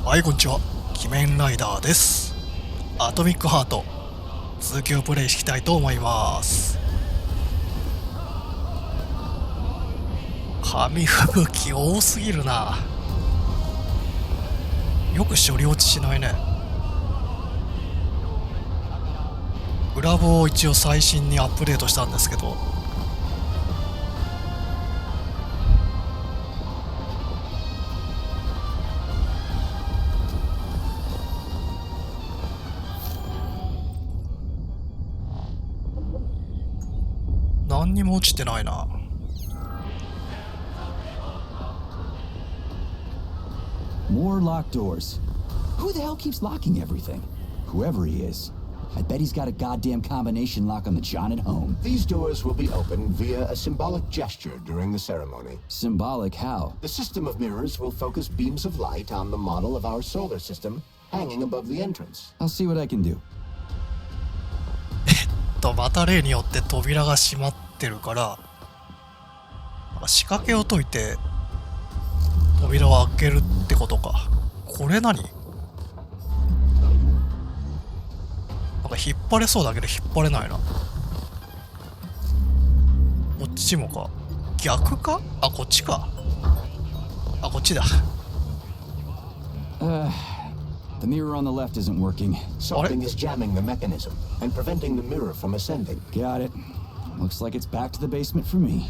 はい、こんにちは。鬼面ライダーです。アトミックハート続きをプレイしていきたいと思います。紙吹雪多すぎるな。よく処理落ちしないね。グラブを一応最新にアップデートしたんですけど、何にも落ちてないな。More locked doors. Who the hell keeps locking everything? Whoever he is. I bet he's got a goddamn combination lock on the John at home. These doors will be opened via a symbolic gesture during the ceremony. Symbolic how? The system of mirrors will focus beams of light on the model of our solar system hanging above the entrance. I'll see what I can do. また例によって扉が閉まってるから、仕掛けを解いて扉を開けるってことか。これ何？なんか引っ張れそうだけど引っ張れないな。こっちもか。逆か？あ、こっちか。あ、こっちだ。The mirror on the left isn't working. Something is jamming the mechanism and preventing the mirror from ascending. Got it. Looks like it's back to the basement for me.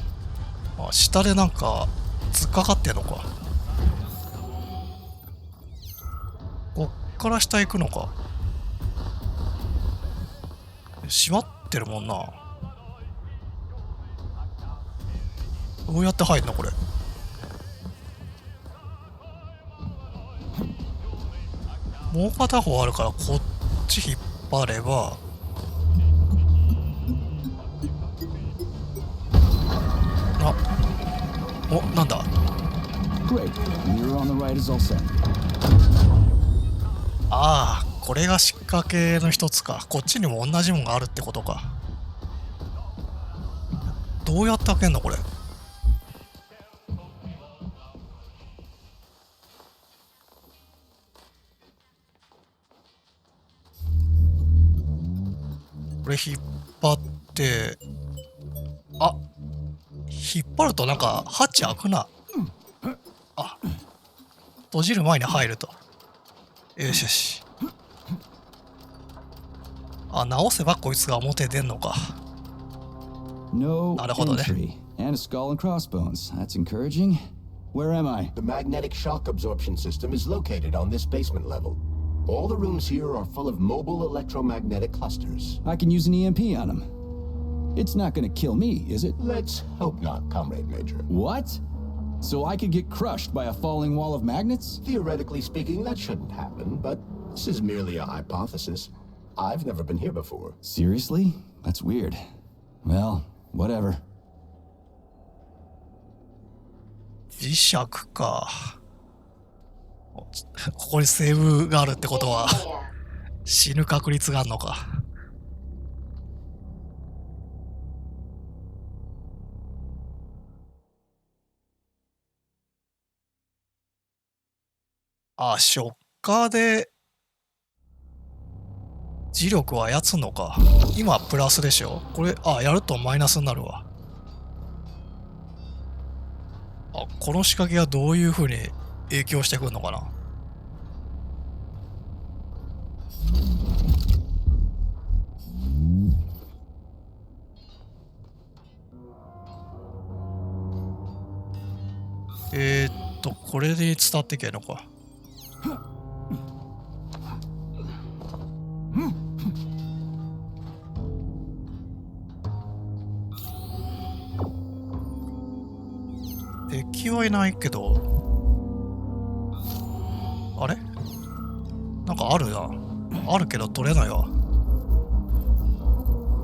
あ、下でなんか突っかかってんのか。こっから下行くのか。閉まってるもんな。どうやって入るのこれ。もう片方あるからこっち引っ張れば。お、なんだ。Great. The mirror on the right is all set. ああ、これが仕掛けの一つか。こっちにも同じものがあるってことか。どうやって開けんのこれ。これ引っ張って、あ、引っ張るとなんかハッチ開くな。あ、閉じる前に入ると。よしよし。あ、直せばこいつが表出んのか。No なるほどね。 entry. And a skull and crossbones. That's encouraging. Where am I? The magnetic shock absorption system is located on this basement level. All the rooms here are full of mobile electromagnetic clusters. I can use an EMP on him. It's not gonna kill me, is it? Let's hope not, Comrade Major. What? So I could get crushed by a falling wall of magnets? Theoretically speaking, that shouldn't happen, but this is merely a hypothesis. I've never been here before. Seriously? That's weird. Well, whatever. 磁石か。ここにセーブがあるってことは死ぬ確率があるのか。あ、ショッカーで磁力を操るのか。今プラスでしょ。これ、あ、やるとマイナスになるわ。あ、この仕掛けがどういう風に影響してくるのかな。これで伝わっていけばいいのか。敵はいないけど、あれ？なんかあるな。あるけど取れないわ。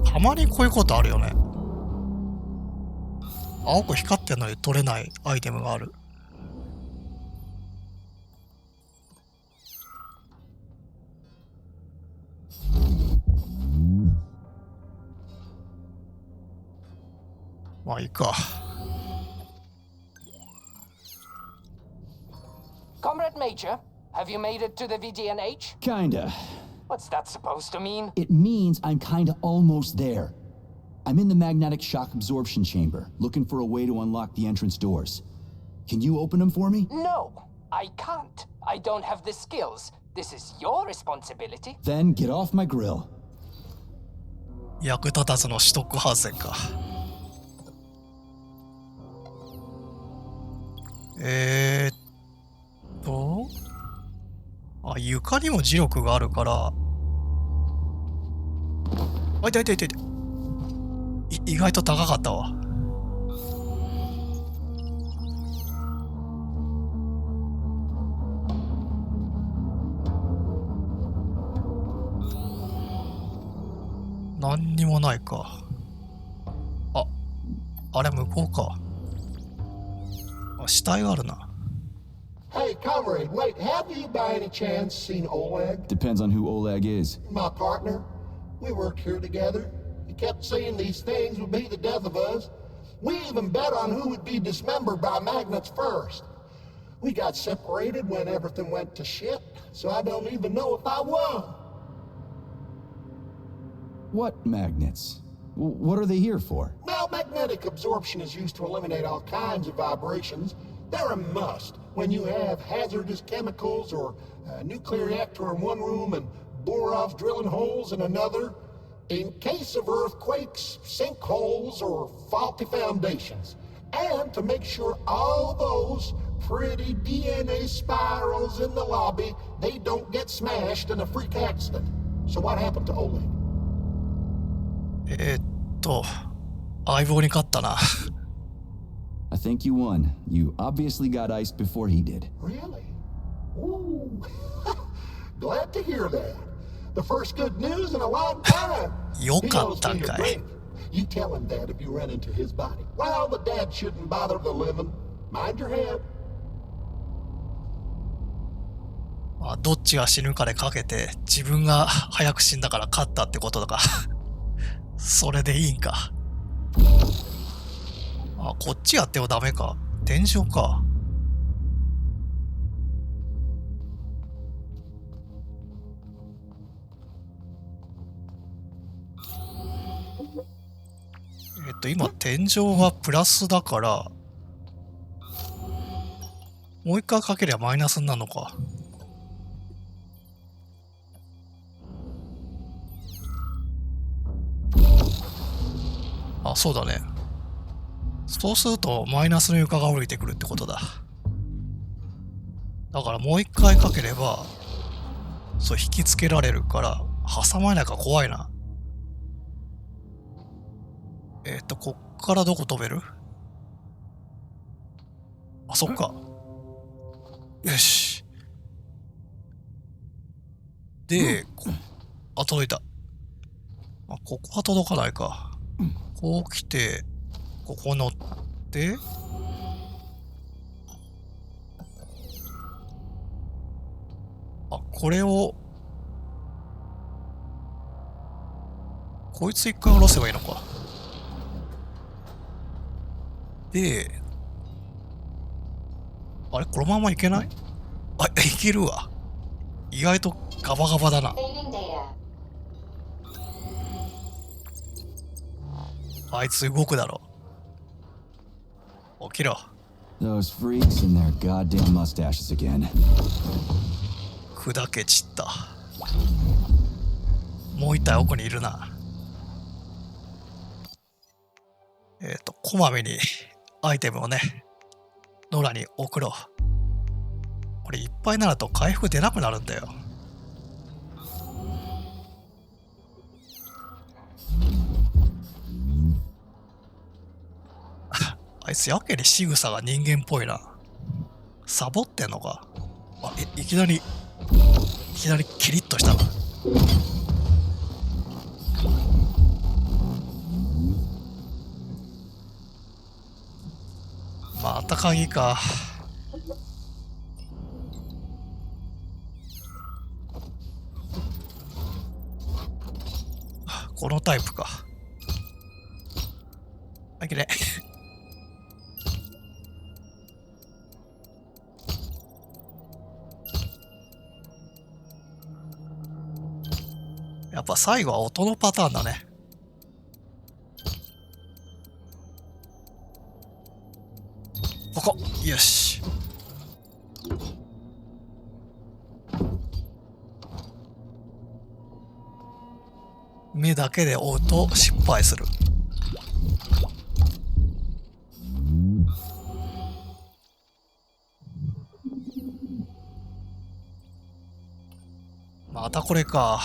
たまにこういうことあるよね。青く光ってんのに取れないアイテムがある。まあいいか。Comrade Major, Have you made it to the VGNH? Kinda. What's that supposed to mean? It means I'm kinda almost there. I'm in the magnetic shock absorption chamber, looking for a way to unlock the entrance doors. Can you open them for me? No, I can't. I don't have the skills. This is your responsibility. Then get off my grill. 役立たずのシュトックハウゼンか。あ、床にも磁力があるから。あ、痛い痛い痛い痛い。意外と高かったわ。何にもないか。あれ向こうか。死体があるな。Hey, comrade, wait, have you by any chance seen Oleg? Depends on who Oleg is. My partner. We worked here together. He kept saying these things would be the death of us. We even bet on who would be dismembered by magnets first. We got separated when everything went to shit, so I don't even know if I won. What magnets? What are they here for? Well, magnetic absorption is used to eliminate all kinds of vibrations. They're a must when you have hazardous chemicals or a nuclear reactor in one room and bore-offs drilling holes in another. In case of earthquakes, sinkholes, or faulty foundations. And to make sure all those pretty DNA spirals in the lobby, they don't get smashed in a freak accident. So what happened to Oleg? 相棒に勝ったな。I think you won. You obviously got iced before he did. Really? Ooh. Glad to hear that. The first good news in a long time. よかったんかい。 You tell him that if you run into his body. Well, the dad shouldn't bother the living. Mind your head. どっちが死ぬかでかけて、自分が早く死んだから勝ったってことだか。それでいいんか。こっちやってはダメか。天井か。今天井がプラスだから、もう一回かけりゃマイナスになるのか。そうだね。そうするとマイナスの床が降りてくるってことだ。だからもう一回かければ、そう引きつけられるから、挟まれないから怖いな。こっからどこ飛べる？そっか。よし。で、届いた。ここは届かないか。こう来て、ここ乗って、これを、こいつ一回下ろせばいいのか。で、あれこのままいけない？いけるわ。意外とガバガバだな。あいつ動くだろ。起きろ。Those freaks and their goddamn mustaches again. 砕け散った。もう一体奥にいるな。こまめにアイテムをね、野良に送ろう。これいっぱいになると回復出なくなるんだよ。あいつやけに仕草が人間っぽいな。サボってんのか。いきなりキリッとしたな。また鍵か。このタイプか。いけね。やっぱ最後は音のパターンだね。ここ。よし。目だけで追うと失敗する。またこれか。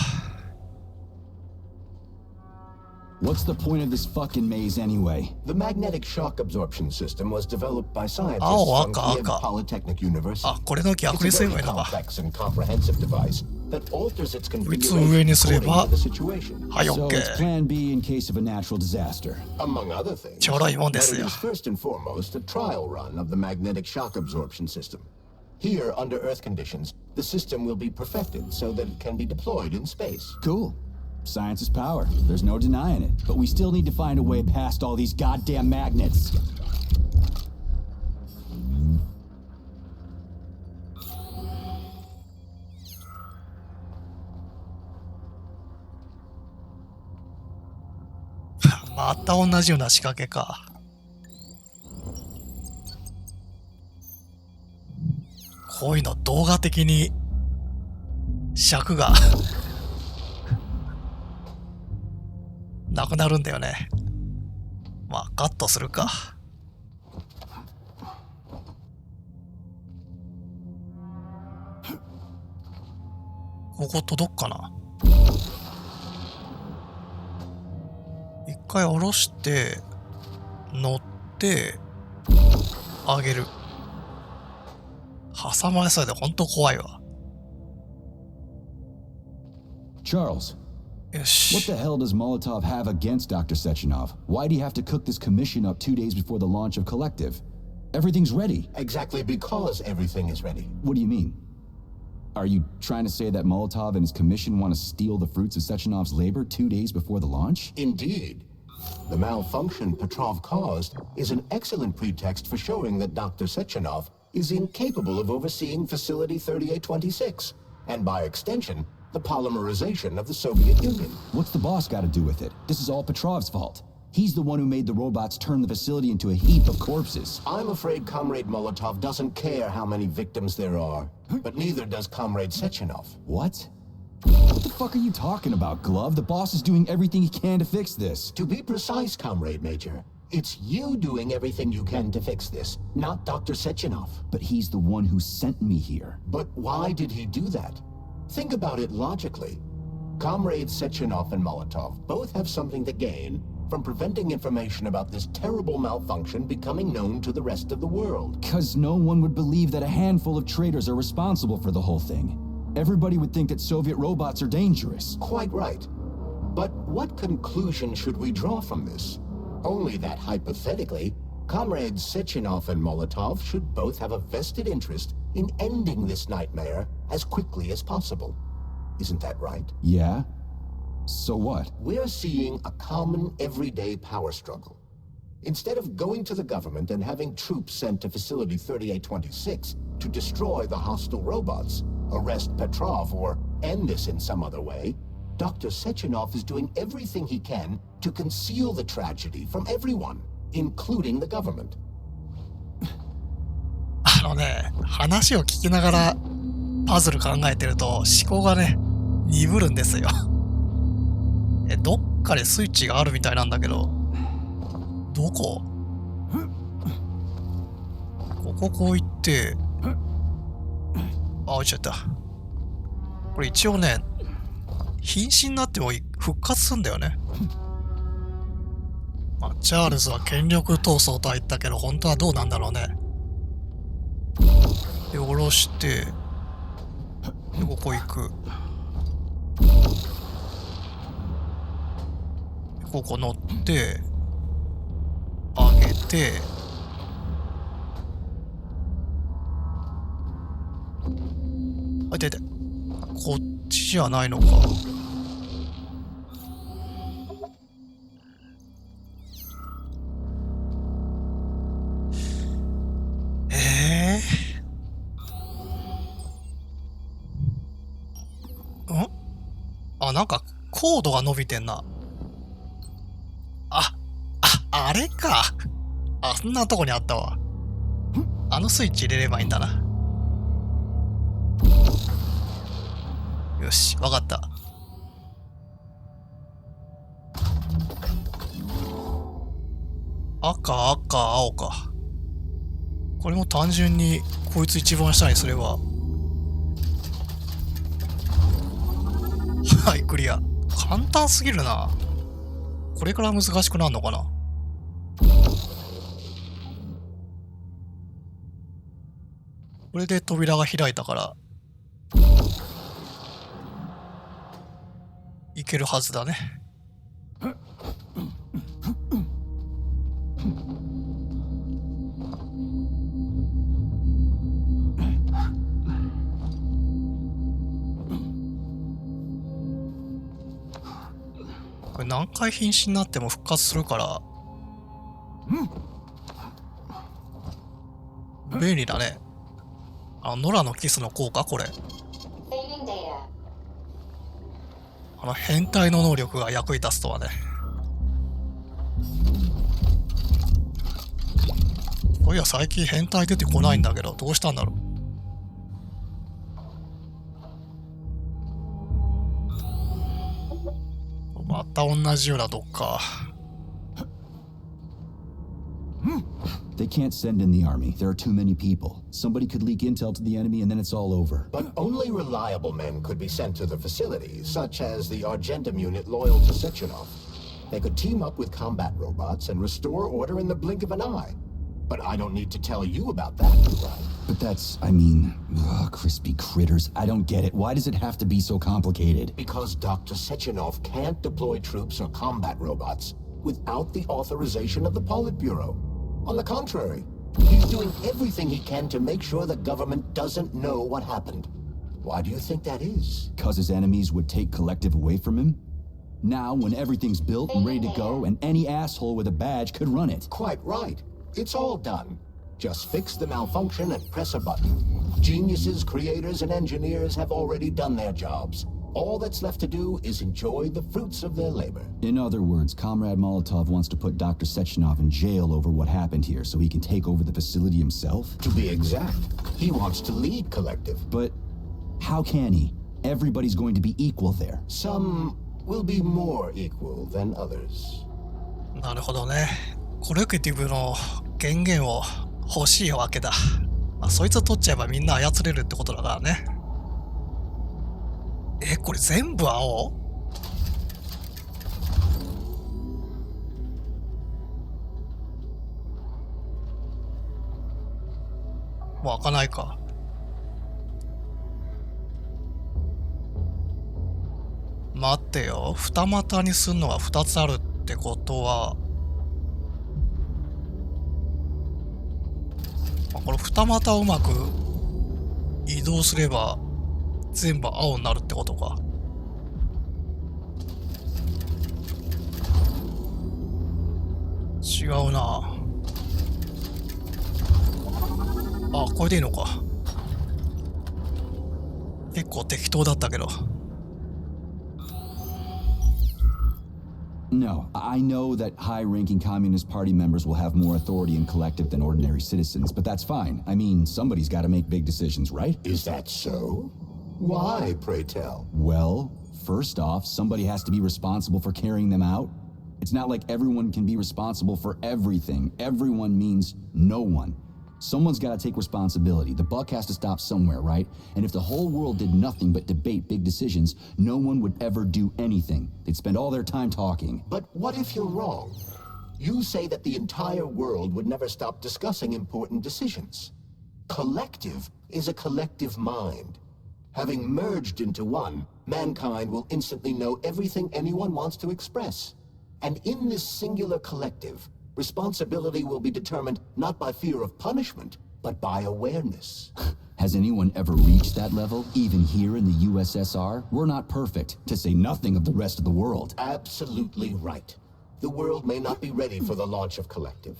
What's the point of this fucking maze anyway? The magnetic shock absorption system was developed by scientists Oh, from aka, Kiev aka. Polytechnic University. あ、これの逆 It's に a すれば very いいのか。 complex and comprehensive device that alters its こいつを上 configuration にすれば according to the situation. はい、 So it's OK。 plan B in case of a natural disaster. Among other things, ちょろいもんで but す it よ。 is first and foremost a trial run of the magnetic shock absorption system. Here, under Earth conditions, the system will be perfected so that it can be deployed in space. Cool. Science is power. There's no denying it. But we still need to find a way past all these goddamn magnets. また同じような仕掛けか。こういうの動画的に尺がなくなるんだよね。まあカットするか。ここ届くかな。一回下ろして乗って上げる。挟まれそうでほんと怖いわ。 Charles, よ what し。 the hell does Molotov have against Dr. Sechenov? Why'd he have to cook this commission up 2 days before the launch of Collective? Everything's ready. Exactly because everything is ready. What do you mean? Are you trying to say that Molotov and his commission want to steal the fruits of Sechenov's labor 2 days before the launch? Indeed. The malfunction Petrov caused is an excellent pretext for showing that Dr. Sechenov is incapable of overseeing Facility 3826, and by extension, the polymerization of the Soviet Union. What's the boss got to do with it? This is all Petrov's fault. He's the one who made the robots turn the facility into a heap of corpses. I'm afraid Comrade Molotov doesn't care how many victims there are, but neither does Comrade Sechenov. What? What the fuck are you talking about, Glove? The boss is doing everything he can to fix this. To be precise, Comrade Major, it's you doing everything you can to fix this, not Dr. Sechenov. But he's the one who sent me here. But why did he do that? Think about it logically. Comrades Sechenov and Molotov both have something to gain from preventing information about this terrible malfunction becoming known to the rest of the world. 'Cause no one would believe that a handful of traitors are responsible for the whole thing. Everybody would think that Soviet robots are dangerous. Quite right. But what conclusion should we draw from this? Only that hypothetically, Comrades Sechenov and Molotov should both have a vested interest in ending this nightmare as quickly as possible. Isn't that right? Yeah? So what? We're seeing a common everyday power struggle. Instead of going to the government and having troops sent to Facility 3826 to destroy the hostile robots, arrest Petrov, or end this in some other way, Dr. Sechenov is doing everything he can to conceal the tragedy from everyone, including the government. 話を聞きながらパズル考えてると思考がね、鈍るんですよ。どっかでスイッチがあるみたいなんだけど、どこ？ここ行って、あ、落ちちゃった。これ一応ね、瀕死になっても復活するんだよね。まあ、チャールズは権力闘争とは言ったけど、本当はどうなんだろうね。で、下ろして、で、ここ行く。ここ乗って、上げて、あ、いたいた。こっちじゃないのか。あ、なんかコードが伸びてんな。あれか。あんなとこにあったわ。あのスイッチ入れればいいんだな。よし、わかった。赤、赤、青か。これも単純にこいつ一番下にすれば。はい、クリア。簡単すぎるな。これから難しくなるのかな。これで扉が開いたからいけるはずだね。これ何回瀕死になっても復活するから便利だね。ノラのキスの効果これ。変態の能力が役に立つとはね。そういや最近変態出てこないんだけどどうしたんだろう。また同じようなどっか。They can't send in the army. There are too many people. Somebody could leak intel to the enemy and then it's all over. But only reliable men could be sent to the facility, such as the Argentum unit loyal to Sechenov. They could team up with combat robots and restore order in the blink of an eye. But I don't need to tell you about that, do I? But that's, crispy critters. I don't get it. Why does it have to be so complicated? Because Dr. Sechenov can't deploy troops or combat robots without the authorization of the Politburo. On the contrary, he's doing everything he can to make sure the government doesn't know what happened. Why do you think that is? 'Cause his enemies would take Collective away from him? Now, when everything's built and ready to go, and any asshole with a badge could run it. Quite right. It's all done. Just fix the malfunction and press a button. Geniuses, creators, and engineers have already done their jobs. All that's left to do is enjoy the fruits of their labor. In other words, Comrade Molotov wants to put Dr. Sechenov in jail over what happened here so he can take over the facility himself? To be exact, he wants to lead Collective. But how can he? Everybody's going to be equal there. Some will be more equal than others. なるほどね。コレクティブの権限を欲しいわけだ。そいつを取っちゃえばみんな操れるってことだからね。これ全部青？もう開かないか。待ってよ。二股にすんのが2つあるってことは、この二股をうまく移動すれば全部青になるってことか。違うな。これでいいのか。結構適当だったけど。No, I know that high-ranking Communist Party members will have more authority in Collective than ordinary citizens, but that's fine. I mean, somebody's got to make big decisions, right? Is that so? Why, pray tell? Well, first off, somebody has to be responsible for carrying them out. It's not like everyone can be responsible for everything. Everyone means no one. Someone's got to take responsibility. The buck has to stop somewhere, right? And if the whole world did nothing but debate big decisions, no one would ever do anything. They'd spend all their time talking. But what if you're wrong? You say that the entire world would never stop discussing important decisions. Collective is a collective mind. Having merged into one, mankind will instantly know everything anyone wants to express. And in this singular collective, responsibility will be determined not by fear of punishment, but by awareness. Has anyone ever reached that level, even here in the USSR? We're not perfect, to say nothing of the rest of the world. Absolutely right. The world may not be ready for the launch of Collective.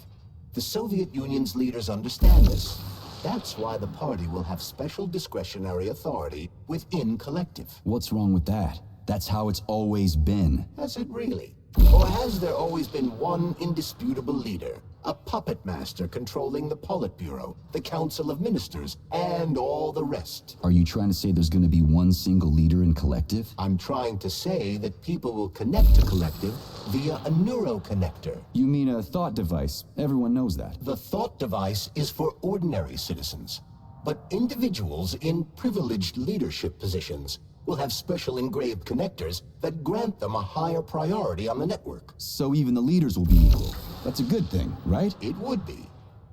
The Soviet Union's leaders understand this. That's why the party will have special discretionary authority within Collective. What's wrong with that? That's how it's always been. Has it really? Or has there always been one indisputable leader? A puppet master controlling the Politburo, the Council of Ministers, and all the rest? Are you trying to say there's going to be one single leader in Collective? I'm trying to say that people will connect to Collective via a neuroconnector. You mean a thought device. Everyone knows that. The thought device is for ordinary citizens, but individuals in privileged leadership positions will have special engraved connectors that grant them a higher priority on the network. So even the leaders will be equal. That's a good thing, right? It would be.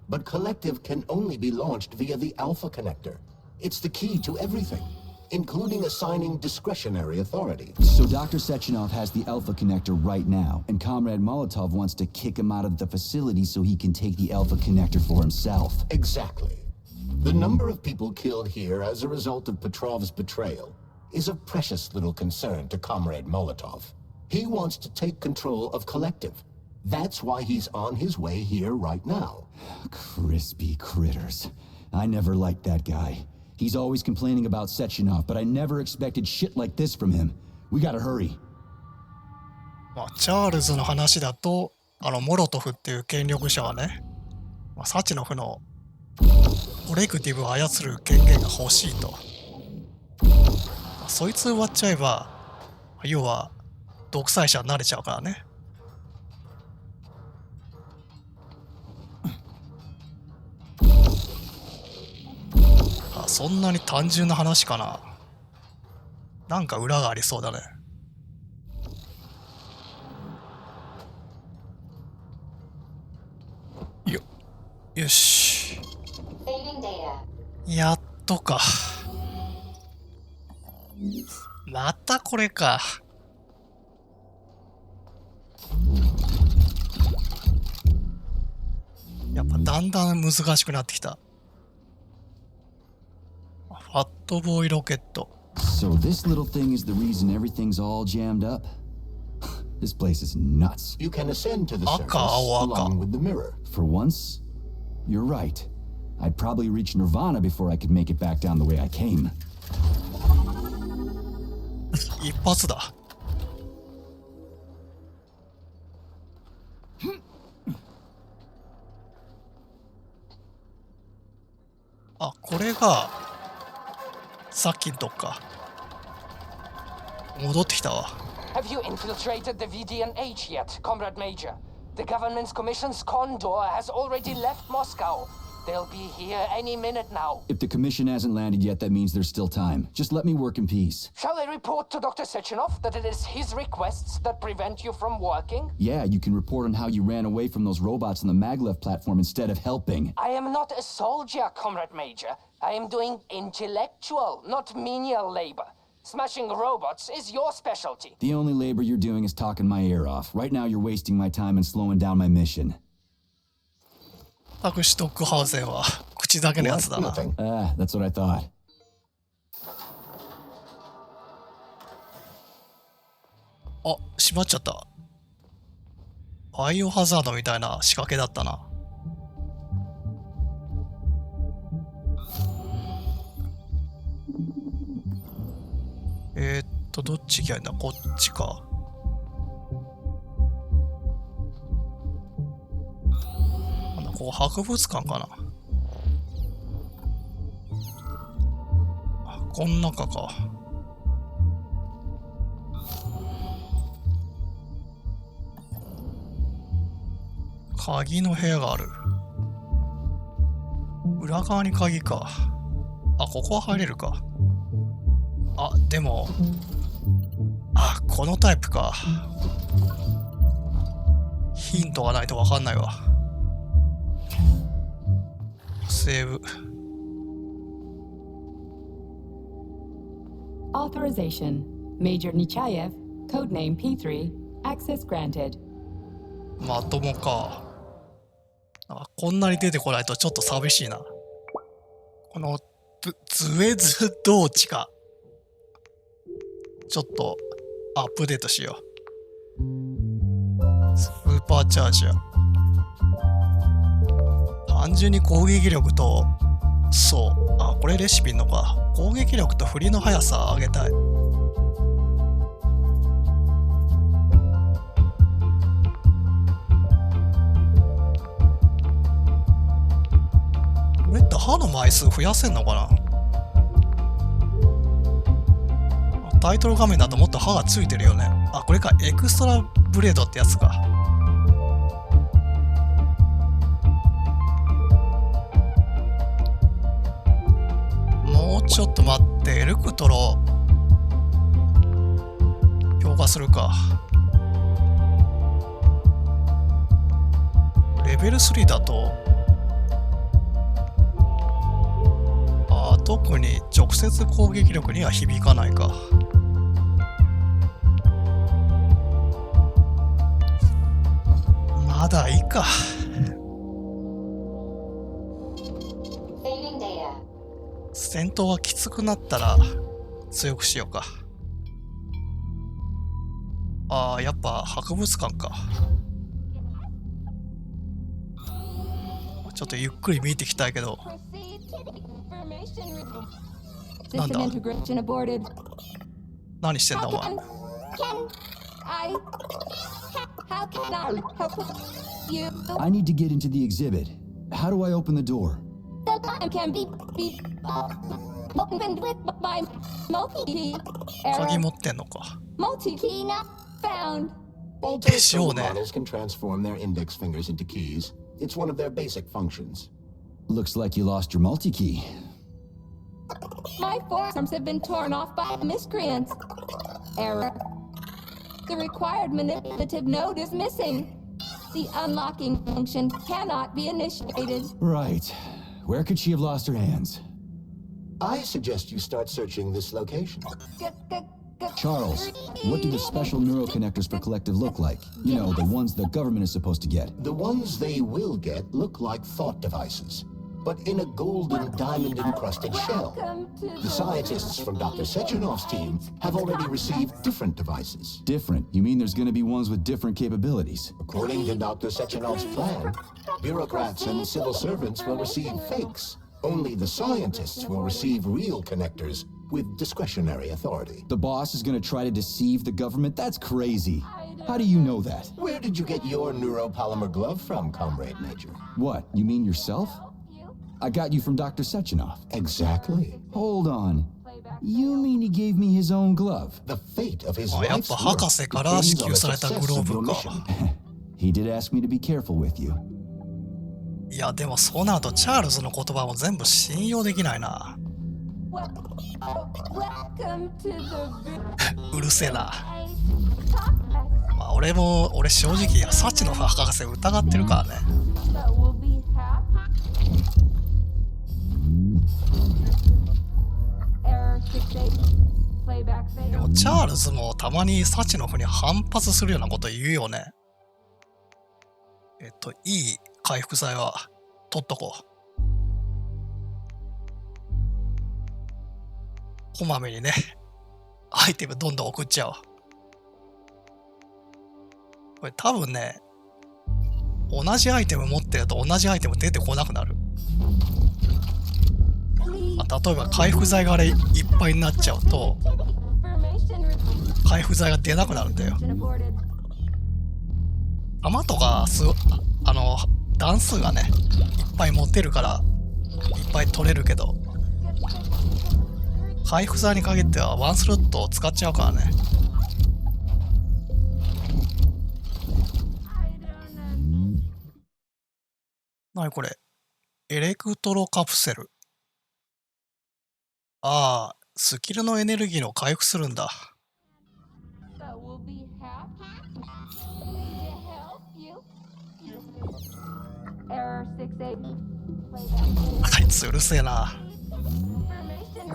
But Collective can only be launched via the Alpha Connector. It's the key to everything, including assigning discretionary authority. So Dr. Sechenov has the Alpha Connector right now, and Comrade Molotov wants to kick him out of the facility so he can take the Alpha Connector for himself. Exactly. The number of people killed here as a result of Petrov's betrayal is of precious little concern to Comrade Molotov. He wants to take control of Collective. That's why he's on his way here right now. Crispy critters. I never liked that guy. He's always complaining about Sechenov, but I never expected shit like this from him. We gotta hurry. チャールズの話だと、モロトフっていう権力者はね、サチノフのコレクティブを操る権限が欲しいと。そいつ割っちゃえば、要は独裁者になれちゃうからね。そんなに単純な話かな。なんか裏がありそうだね。よし。やっとか。またこれか。やっぱだんだん難しくなってきた。ファットボーイロケット。So this little thing is the reason everything's all jammed up? This place is nuts. You can ascend to the surface Aka. along with the mirror. For once, you're right. I'd probably reach Nirvana before I could make it back down the way I came. 一発だ。あ、これがさっきのとこか。戻ってきたわ。Have you infiltrated the VDNH yet, Comrade Major? The government's commission's condor has already left Moscow. They'll be here any minute now. If the commission hasn't landed yet, that means there's still time. Just let me work in peace. Shall I report to Dr. Sechenov that it is his requests that prevent you from working? Yeah, you can report on how you ran away from those robots on the maglev platform instead of helping. I am not a soldier, Comrade Major. I am doing intellectual, not menial labor. Smashing robots is your specialty. The only labor you're doing is talking my ear off. Right now you're wasting my time and slowing down my mission. タクシュトックハウゼンは口だけのやつだな。Ah, that's what I thought. あ、閉まっちゃった。バイオハザードみたいな仕掛けだったな。どっち行きゃいいんだ？こっちか。なんだ、ここ博物館かな。あ、こん中か。鍵の部屋がある。裏側に鍵か。あ、ここは入れるか。あ、でも、あ、このタイプか。ヒントがないとわかんないわ。セーブ。Authorization. Major Nechayev, codename P3, access granted. まともか。あ、こんなに出てこないとちょっと寂しいな。このズエズ同地か。ちょっとアップデートしよう。スーパーチャージャー。単純に攻撃力と、そう。あ、これレシピのか。攻撃力と振りの速さ上げたい。れって歯の枚数増やせんのかな。タイトル画面だともっと歯がついてるよね。あ、これか、エクストラブレードってやつか。もうちょっと待って、エルクトロ強化するか。レベル3だと特に直接攻撃力には響かないか。まだいいか。戦闘がきつくなったら強くしようか。ああ、やっぱ博物館か。ちょっとゆっくり見ていきたいけど。なんだ？何してんだお前。I need to get into the exhibit. How do I open the door?鍵持ってんのか。Although でしょう some ね。 models can transform their index fingers into keys, it's one of their basic functions. Looks like you lost your multi-key. My forearms have been torn off by miscreants. Error. The required manipulative node is missing. The unlocking function cannot be initiated. Right. Where could she have lost her hands? I suggest you start searching this location. Charles, what do the special neuroconnectors for Collective look like? You know, the ones the government is supposed to get. The ones they will get look like thought devices, but in a golden diamond-encrusted shell. The scientists from Dr. Sechenov's team have already received different devices. Different? You mean there's gonna be ones with different capabilities? According to Dr. Sechenov's plan, bureaucrats and civil servants will receive fakes. Only the scientists will receive real connectors with discretionary authority. The boss is gonna try to deceive the government? That's crazy. How do you know that? Where did you get your neuropolymer glove from, Comrade Major? What, you mean yourself? I got you from Dr. Sechenov. Exactly. Hold on. You mean he gave me his own glove? The fate of his あ、やっ life's ぱ work 博士から支 depends on 給 the されたグ success ロー of your ブか。 mission. He did ask me to be careful with you. いや、でもそうなるとチャールズの言葉も全部信用できないな。 Welcome to the うるせえな。まあ俺正直サチの博士疑ってるからね。 that will be happy. Error 68. Playback で failed. もチャールズもたまにサチノフに反発するようなこと言うよね。いい回復剤は取っとこう。こまめにね、アイテムどんどん送っちゃおう。これ多分ね、同じアイテム持ってると同じアイテム出てこなくなる。まあ、例えば回復剤があれいっぱいになっちゃうと、 Information 回復剤が出なくなるんだよ。 aborted. 弾とか段数がね、いっぱい持てるからいっぱい取れるけど、回復剤に限ってはワンスロットを使っちゃうからね。なにこれ、エレクトロカプセル。ああ、スキルのエネルギーの回復するんだ。 That will be happy. To help you. Error 68. Playback あいつうるせえな。 information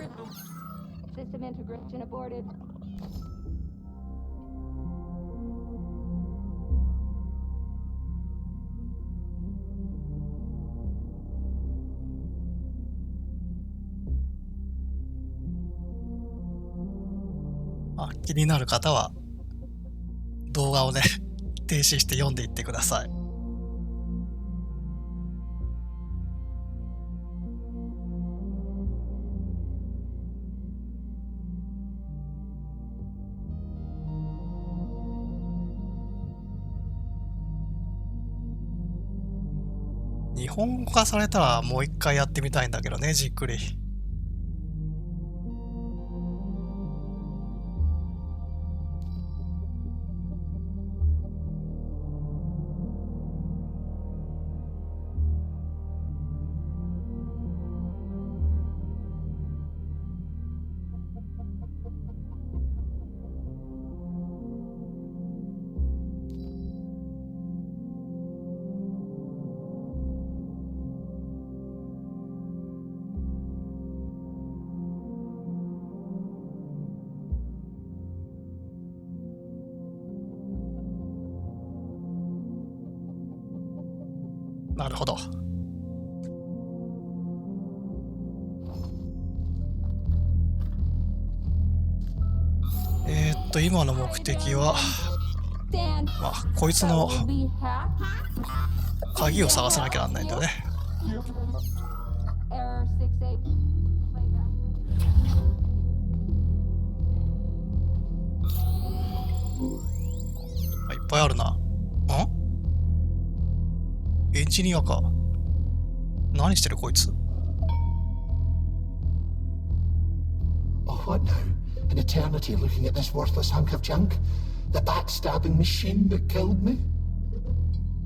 system integration aborted. あ、気になる方は動画をね停止して読んでいってください。日本語化されたらもう一回やってみたいんだけどね、じっくり。なるほど。今の目的は、Stand. まあ、こいつの Will be hacked. 鍵を探さなきゃなんないんだよね。Error 68. Playback. いっぱいあるな。エンジニアか。何してるこいつ。Oh, what now? An eternity looking at this worthless hunk of junk? The backstabbing machine that killed me?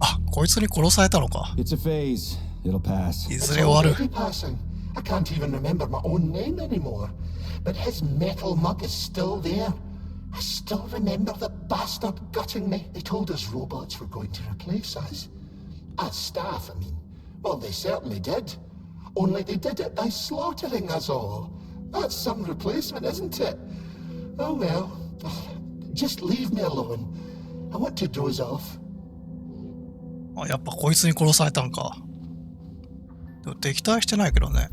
あ、こいつに殺されたのか。 It's a phase. It'll pass. い It's ずれ終わる。 already passing. I can't even remember my own name anymore. But his metal mug is still there. I still remember the bastard gutting me. They told us robots were going to replace us. As staff, I mean. Well, they certainly did. Only they did it by slaughtering us all. That's some replacement, isn't it? Oh well. Just leave me alone. I want to doze off. あ、やっぱこいつに殺されたんか。でも敵対してないけどね。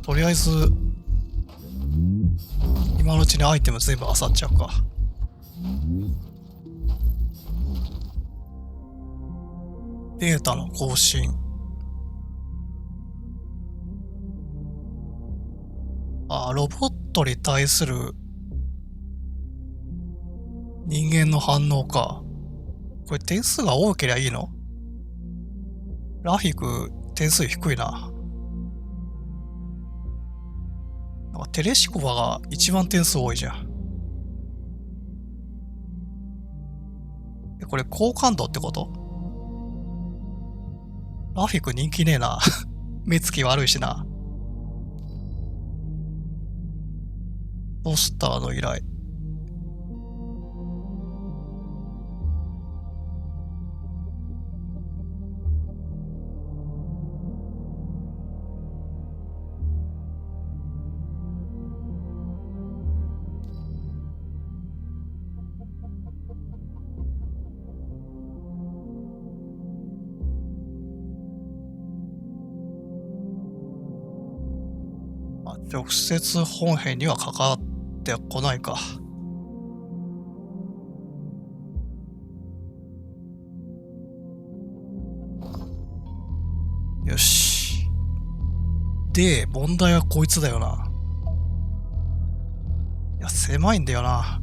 とりあえず今のうちにアイテム全部漁っちゃうか。データの更新。あ、ロボットに対する人間の反応か。これ点数が多ければいいの？ラフィク点数低いな。なんかテレシコバが一番点数多いじゃん。これ好感度ってこと？ラフィク人気ねえな。目つき悪いしな。ポスターの依頼。直接本編には関わってこないか。よし。で、問題はこいつだよな。いや、狭いんだよな。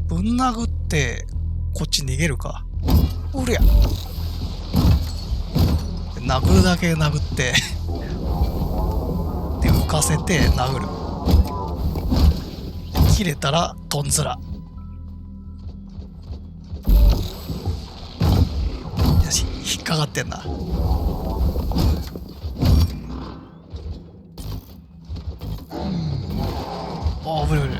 ぶん殴ってこっち逃げるか。おりゃ。殴るだけ殴ってで浮かせて殴る。切れたらトンズラ。よし、引っかかってんな。おー、ブルブル。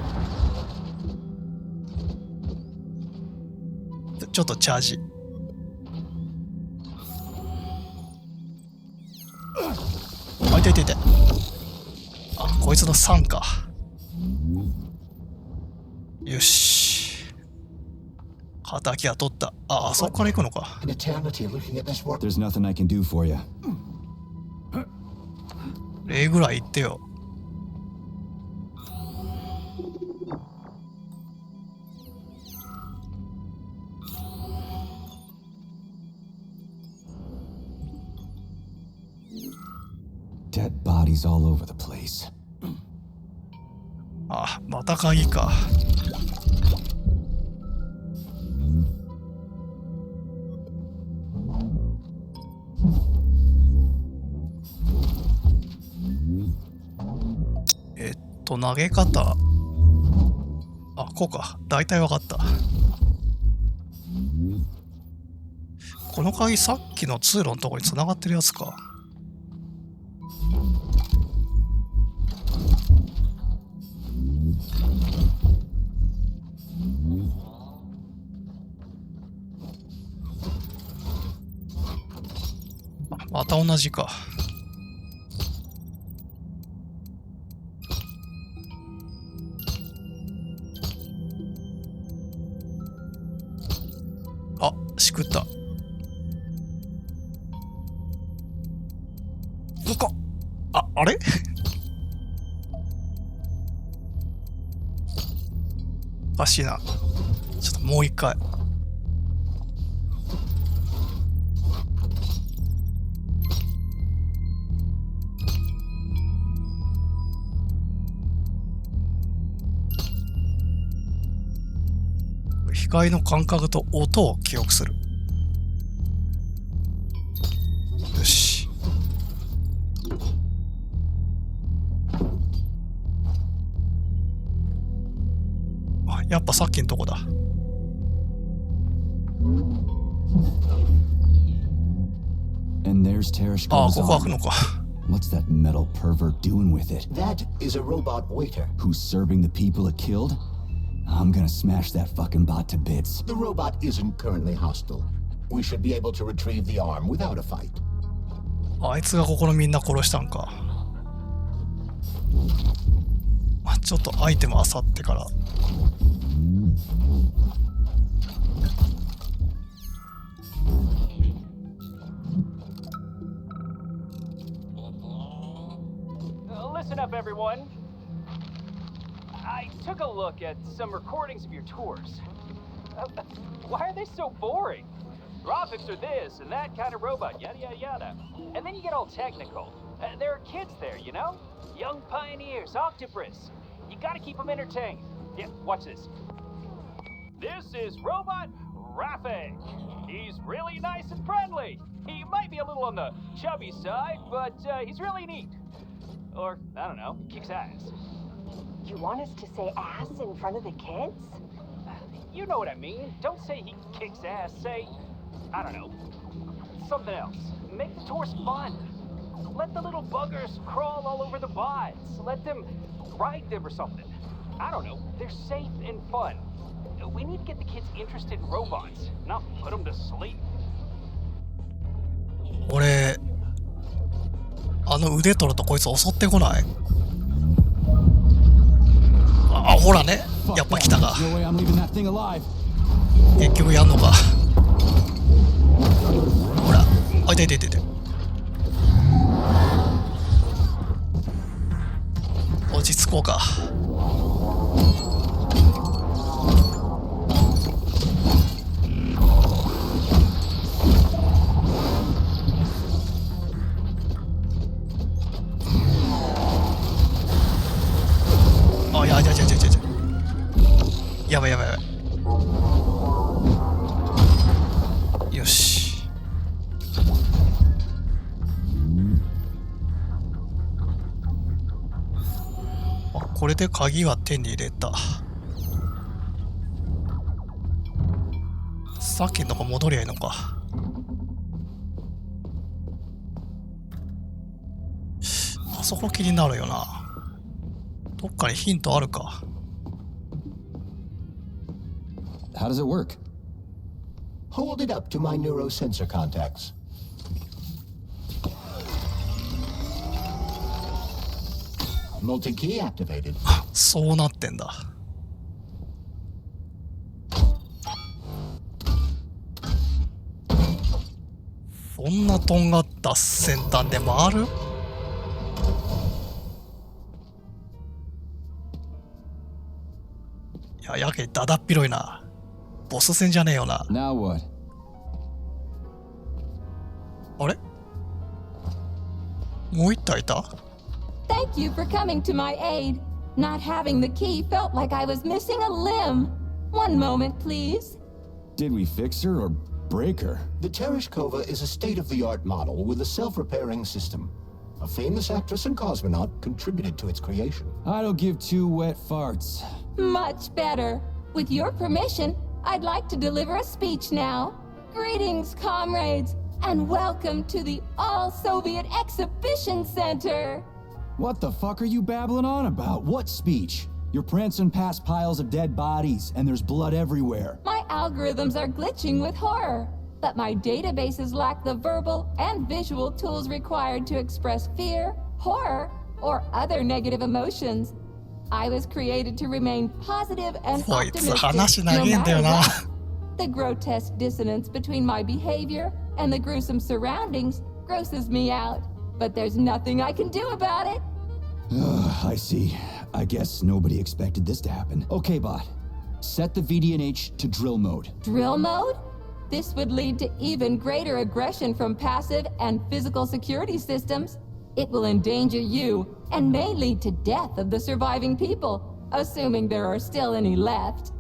ちょっとチャージ。あ、痛い痛い痛い。あ、こいつの3か。よし。敵は取った。あ、あそこから行くのか。An eternity looking at this world. There's nothing I can do for you. 礼ぐらい言ってよ。Dead bodies all over the place. あ、また鍵か。と投げ方。あ、こうか。大体わかった。この鍵さっきの通路のとこに繋がってるやつか。また同じか。あ、しくった。どこ？あ、あれ？おかしいな。ちょっともう一回。光の感覚と音を記憶する。よし。あ、やっぱさっきのとこだ。ああ、ここ開くのか。What's that metal pervert doing with it? That is a robot waiter. Who's serving the people it killed? I'm gonna smash that fucking bot to bits. The robot isn't currently hostile. We should be able to retrieve the arm without a fight. あいつがここのみんな殺したんか。まあ、ちょっとアイテム漁ってから。Listen up, everyone. I took a look at some recordings of your tours. Why are they so boring? Graphics are this and that kind of robot, yada yada yada. And then you get all technical. There are kids there, you know? Young pioneers, octopus. You gotta keep them entertained. Yeah, watch this. This is Robot Rafik. He's really nice and friendly. He might be a little on the chubby side, but he's really neat. Or, I don't know, kicks ass. You want us to say ass in front of the kids? You know what I mean. Don't say he kicks ass. Say, I don't know, something else. Make the tours fun. Let the little buggers crawl all over the bots. Let them ride them or something. I don't know. They're safe and fun. We need to get the kids interested in robots, not put them to sleep. 俺、あの腕取るとこいつ襲ってこない？あ、ほらね。やっぱ来たか。結局やんのか。ほら。あ、いていていていて。落ち着こうか。あ、やばい。やばい。よし。あ、これで鍵は手に入れた。さっきのとこ戻りゃいいのか。あそこ気になるよな。どっかにヒントあるか。How does it work? Hold it up to my neurosensor contacts. Multi-key activated. そうなってんだ。そんなとんがった先端で回る？やけにだだっ広いな。ボス戦じゃねえよな。Now what? あれ？もう一体いた？ Thank you for coming to my aid. Not having the key felt like I was missing a limb. One moment, please. Did we fix her or break her? The Tereshkova is a state-of-the-art model with a self-repairing system. A famous actress and cosmonaut contributed to its creation. I don't give two wet farts. Much better. With your permission, I'd like to deliver a speech now. Greetings, comrades, and welcome to the All-Soviet Exhibition Center. What the fuck are you babbling on about? What speech? You're prancing past piles of dead bodies, and there's blood everywhere. My algorithms are glitching with horror, but my databases lack the verbal and visual tools required to express fear, horror, or other negative emotions. I was created to remain positive and こいつ optimistic 話 no 長えんだよ matter な。 what. The grotesque dissonance between my behavior and the gruesome surroundings grosses me out, but there's nothing I can do about it. I see. I guess nobody expected this to happen. Okay, bot. Set the VDNH to drill mode. Drill mode? This would lead to even greater aggression from passive and physical security systems. It will endanger you and may lead to death of the surviving people, assuming there are still any left.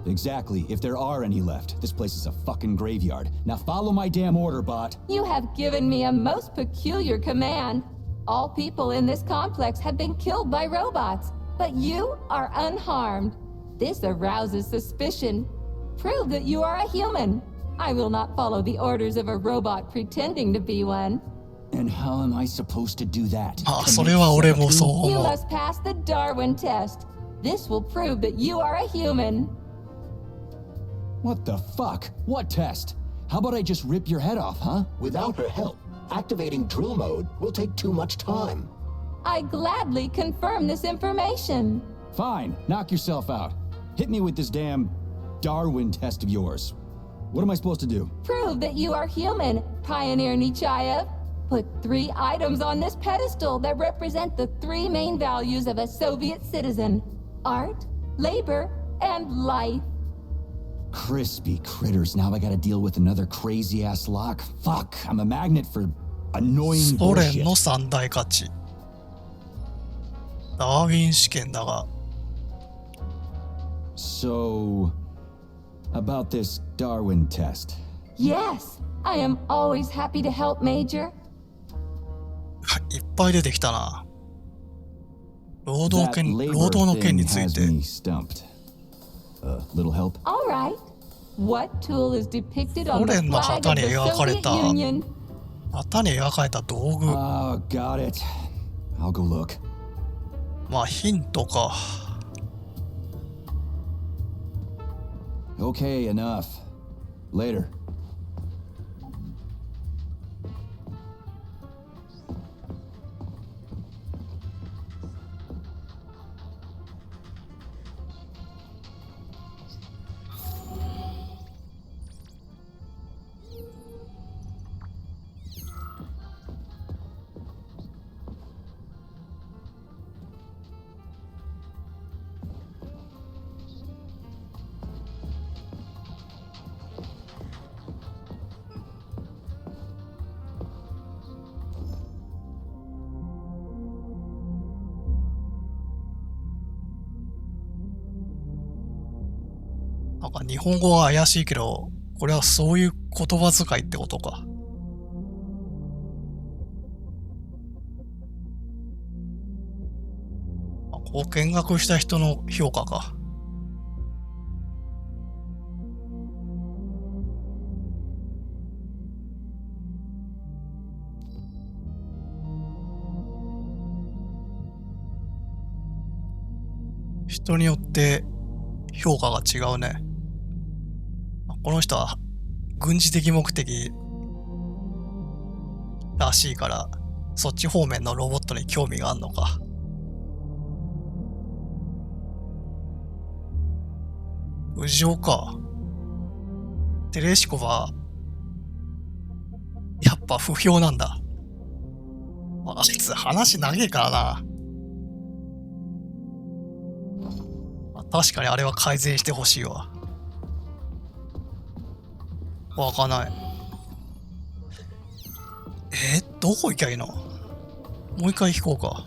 Exactly, if there are any left. This place is a fucking graveyard. Now follow my damn order, bot. You have given me a most peculiar command. All people in this complex have been killed by robots, but you are unharmed. This arouses suspicion. Prove that you are a human. I will not follow the orders of a robot pretending to be one. And how am I supposed to do that? あ、それは俺もそう You 思う。 must pass the Darwin test. This will prove that you are a human. What the fuck? What test? How about I just rip your head off, huh? Without her help, activating drill mode will take too much time. I gladly confirm this information. Fine, knock yourself out. Hit me with this damn Darwin test of yours. What am I supposed to do? Prove that you are human, Pioneer Nechayev. Put 3 items on this pedestal that represent the 3 main values of a Soviet citizen: art, labor, and life. Crispy critters, now I gotta deal with another crazy-ass lock. Fuck, I'm a magnet for annoying ソ連 bullshit. の三大価値。ダーウィン試験だが、 So, about this Darwin test. Yes, I am always happy to help, Major. いっぱい出てきたな。労働 That 権、 labor 労働の thing 権につい has て。 me stumped. Little help? All right. What tool is depicted on the ソ連の flag 旗 of に the 描かれ Soviet た Union? 旗に描かれた道具。 Oh, got it. I'll go look. まあヒントか。 Okay, enough. Later.なんか日本語は怪しいけど、これはそういう言葉遣いってことか。こう見学した人の評価か。人によって評価が違うね。この人は軍事的目的らしいから、そっち方面のロボットに興味があるのか。無情か。テレシコはやっぱ不評なんだ。あいつ話長えからな。確かにあれは改善してほしいわ。わかんない。どこ行きゃいいの？もう一回引こうか。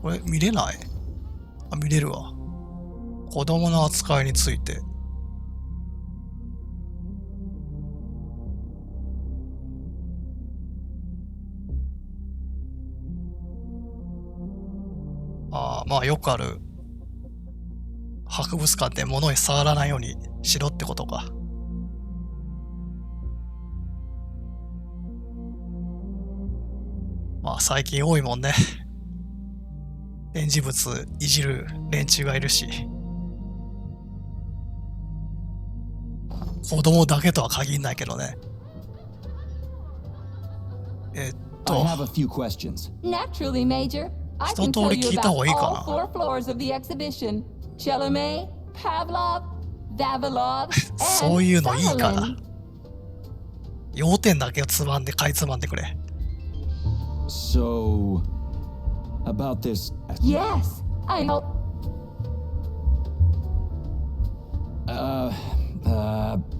これ見れない？あ、見れるわ。子供の扱いについて。ああ、まあよくある博物館で物に触らないようにしろってことか。まあ最近多いもんね。展示物いじる連中がいるし。子供だけとは限んないけどね。I have a few questions. Naturally, Major. I 一 can 通 tell り you 聞いた about 方がいいか all な。 4 floors of the exhibition. Chalamet, Pavlov, Vavilov, そういうのいい and から。 Sutherland. 要点だけをかいつまんでくれ。So, about this. Yes, I know.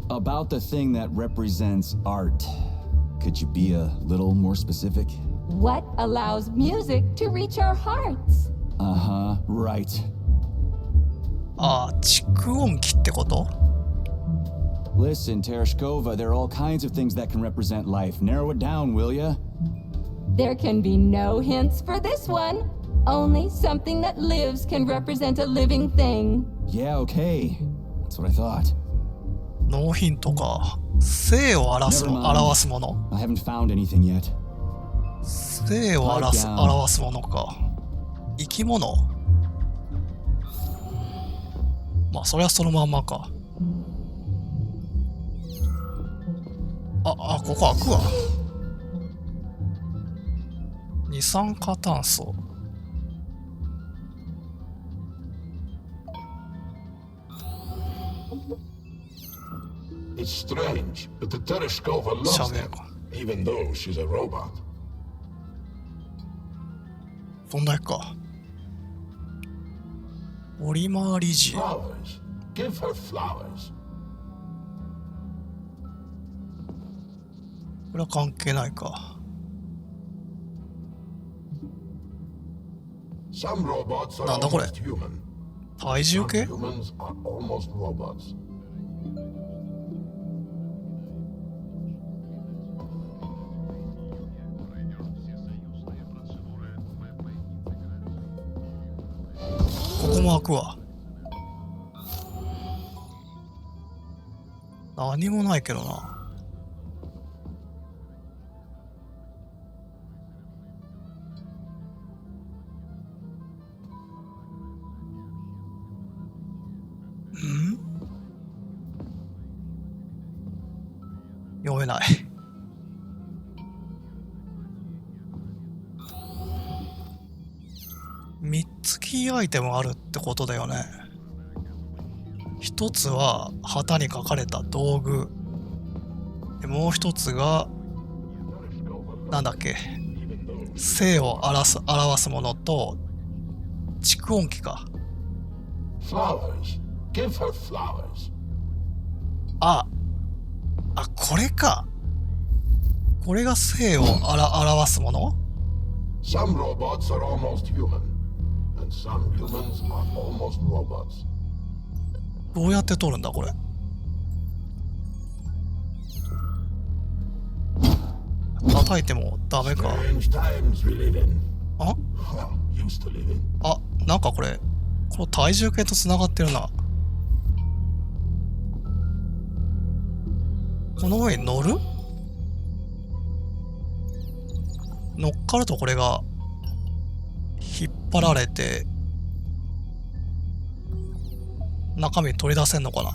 About the thing that represents art. Could you be a little more specific? What allows music to reach our hearts? Right. ああ、蓄音機ってこと？ Listen, Tereshkova, there are all kinds of things that can represent life. Narrow it down, will ya? There can be no hints for this one. Only something that lives can represent a living thing. Yeah, okay. That's what I thought. ノーヒントか。生を表す Never mind. 表すもの。 I haven't found anything yet. 生を表す Pipe down. 表すものか。生き物？まあそれはそのまんまか。ここ開くわ。二酸化炭素。It's strange, but the Tereshkova loves them, even though she's a robot. そんだけか。オリマーリジ。 Flowers. Give her flowers. これは関係ないか。 Some robots are なんだこれ。 almost human. 体重 Some 計？ humans are almost robots. ここも開くわ。何もないけどな。読めない。3つキーアイテムあるってことだよね。一つは旗に書かれた道具。でもう一つがなんだっけ、生を表すものと蓄音機か。 Flowers. Give her flowers. これか。これが生を表すもの？ Some robots are almost human, and some humans are almost robots. どうやって取るんだこれ。叩いてもダメか。 Strange times we live in. あ Well, used to live in. なんかこれ体重計とつながってるな。この上に乗る？乗っかるとこれが引っ張られて中身取り出せんのかな。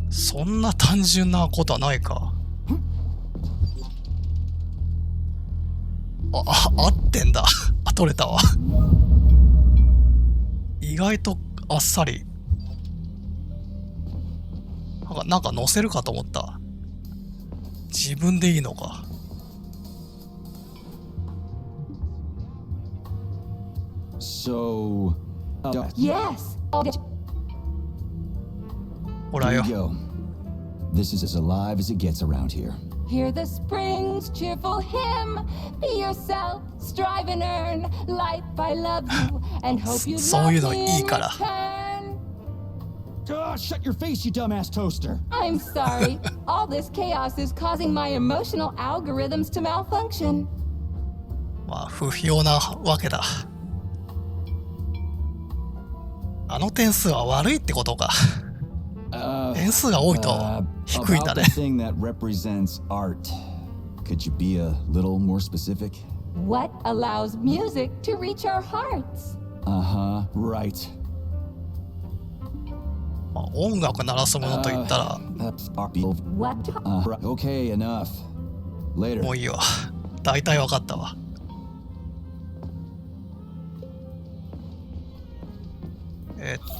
そんな単純なことはないか。合ってんだ。取れたわ。意外とあっさり。なんか乗せるかと思った。自分でいいのか。So, Yes. ほら here よ。 you go. This is as alive as it gets around here. Hear the spring's cheerful hymn. Be yourself, strive and earn. Life, I love you, and hope you そういう love の me いい in から。 return. Shut your face, you dumbass toaster. I'm sorry. All this chaos is causing my emotional algorithms to malfunction. まあ不評なわけだ。あの点数は悪いってことか。点数が多いと低いんだ About ね。 the thing that represents art. Could you be a little more specific? What allows music to reach our hearts? Right. まあ音楽鳴らすものと言ったら That's our beat. What? Okay, enough. Later. もういいわ。大体わかったわ。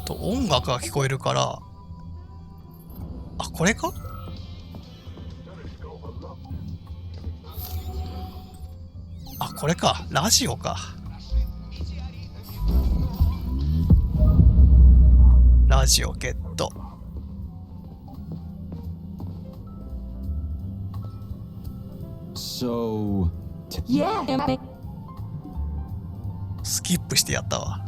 音楽が聞こえるから、あ、これか？あ、これか。ラジオか。ラジオゲット。So, Yeah. スキップしてやったわ。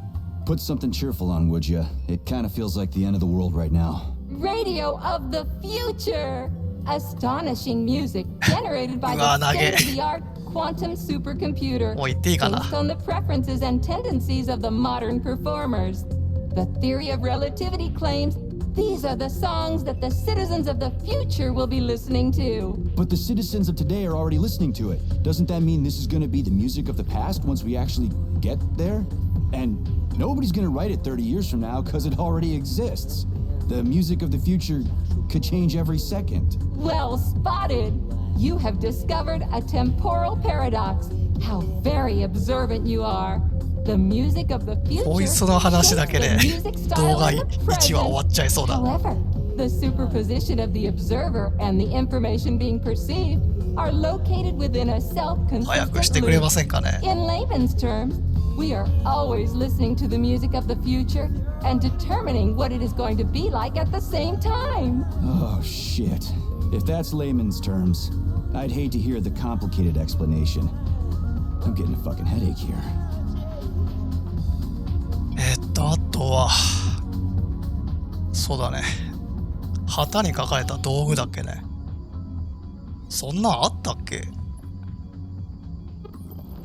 put something cheerful on, would you? It kind of feels like the end of the world right now. Radio of the future! Astonishing music generated by the うわ、投げ。 state-of-the-art quantum supercomputer もう言っていいかな。 based on the preferences and tendencies of the modern performers. The theory of relativity claims these are the songs that the citizens of the future will be listening to. But the citizens of today are already listening to it. Doesn't that mean this is going to be the music of the past once we actually get there? And nobody's going to write it 30 years from now because it already exists. The music of the future could change every second. Well spotted! You have discovered a temporal paradox. How very observant you are. The music of the future こいつの話だけで shapes the music 動 style 画 of the 1話終わっちゃいそうだ。 However, the superposition of the observer and the information being perceived are located within a 早くし self-consistent てくれ loop. ませんかね。 In layman's terms, we are always listening to the music of the future and determining what it is going to be like at the same time. Oh, shit. If that's layman's terms, I'd hate to hear the complicated explanation. I'm getting a fucking headache here. あとは、そうだね。旗に書かれた道具だっけね。そんなんあったっけ？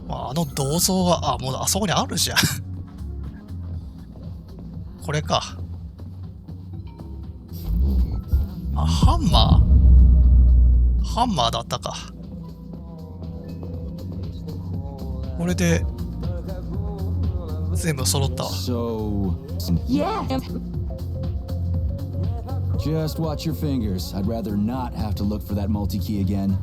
まあ、あの銅像が、あ、もうあそこにあるじゃん。これか。あ、ハンマーだったか。これで、全部揃ったわ。 So, Yeah. just watch your fingers. I'd rather not have to look for that multi-key again.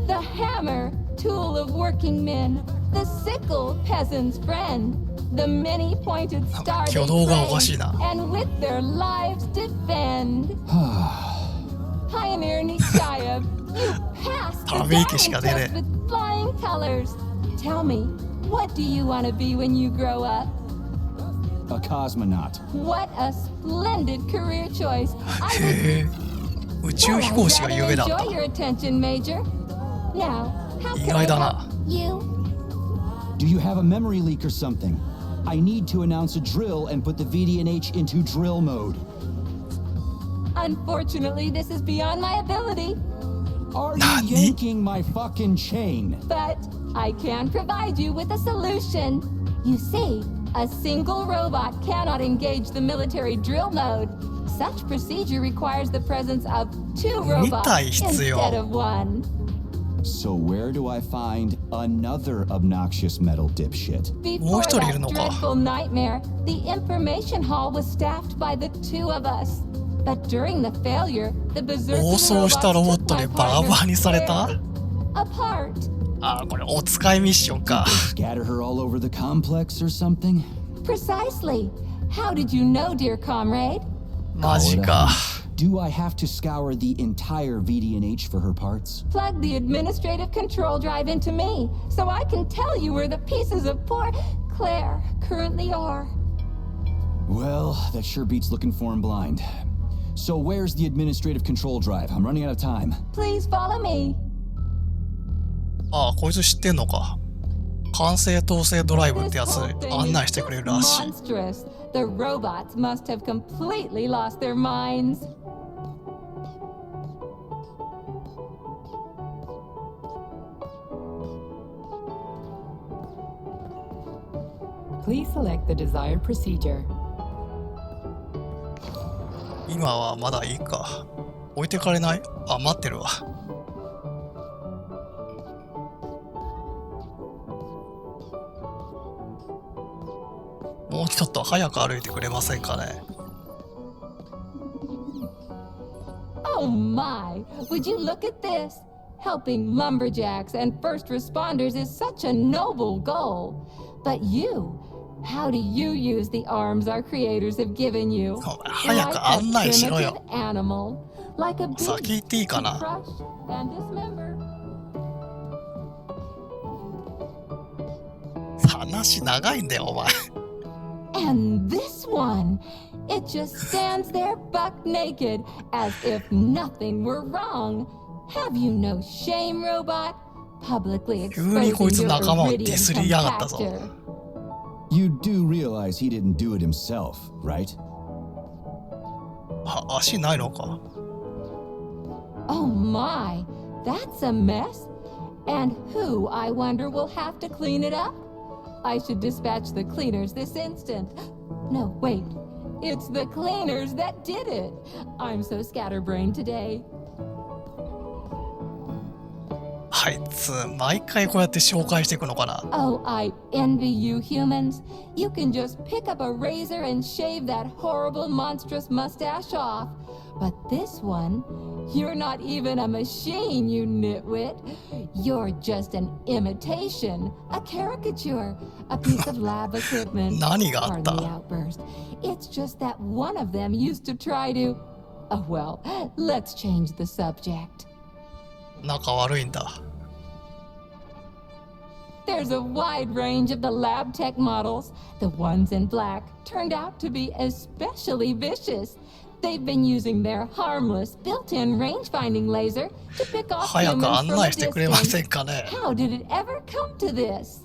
The hammer, tool of working men. The sickle, peasant's friend. The many-pointed star they 挙動がおかしいな。 praise, and with their lives defend. Pioneer Nichayev, you passed ため息しか the 出ね test with flying colors. Tell me, what do you want to be when you grow up? A cosmonaut. What a splendid career choice. I へえ。宇宙飛行士が夢だった。 enjoy your attention, Major. Now, how 意 can I 外だな。 help you? Do you have a memory leak or something? I need to announce a drill and put the VDNH into drill mode. Unfortunately, this is beyond my ability, Are you Nani? yanking my fucking chain? but I can provide you with a solution. You see, a single robot cannot engage the military drill mode. Such procedure requires the presence of two robots たい必要。 instead of one. So where do I find another obnoxious metal dipshit? もう Before 一人いる that のか。 dreadful nightmare, the information hall was staffed by the two of us. But during the failure, the berserking 暴走したロボッ robots ト took で my バラバ partner ラにされた？ apart. あ、これお使いミッションか。 Scatter her all over the complex or something? Precisely. How did you know, dear comrade? マジか。 Do I have to scour the entire VDNH for her parts? Plug the administrative control drive into me, so I can tell you where the pieces of poor Claire currently are. Well, that sure beats looking for him blind. So where's the administrative control drive? I'm running out of time. Please follow me. あ、こいつ知ってんのか。完成統制ドライブってや This つ whole thing 案 is 内してくれるらしい。 monstrous. The robots must have completely lost their minds. Please select the desired procedure. 今はまだいいか。置いてかれない？あ、待ってるわ。もうちょっと早く歩いてくれませんかね。Oh my! Would you look at this? Helping lumberjacks and first responders is such a noble goal. But you, how do you use the arms our creators have given you? 早く案内しろよ。 animal, like a 先行っていいかな。 crush and dismember. 話長いんだよ、お前。And this one, it just stands there buck naked, as if nothing were wrong. Have you no shame, robot? Publicly 急にこいつ exposing your 仲間をディ iridium スりやがったぞ。 compactor. You do realize he didn't do it himself, right? 足ないのか。 Oh my, that's a mess. And who, I wonder, will have to clean it up? I should dispatch the cleaners this instant. No, wait. It's the cleaners that did it. I'm so scatterbrained today. あいつ、毎回こうやって紹介していくのかな。 Oh, I envy you humans. You can just pick up a razor and shave that horrible, monstrous mustache off. But this one, you're not even a machine, you nitwit. You're just an imitation, a caricature, a piece of lab equipment. 何があっ Pardon た？ the outburst. It's just that one of them used to try to... Oh, well, let's change the subject. 仲悪いんだ。 There's a wide range of the lab tech models. The ones in black turned out to be especially vicious. They've been using their harmless built-in range-finding laser to pick off 早く humans 案 from 内 a してくれませ distance. んかね。 How did it ever come to this?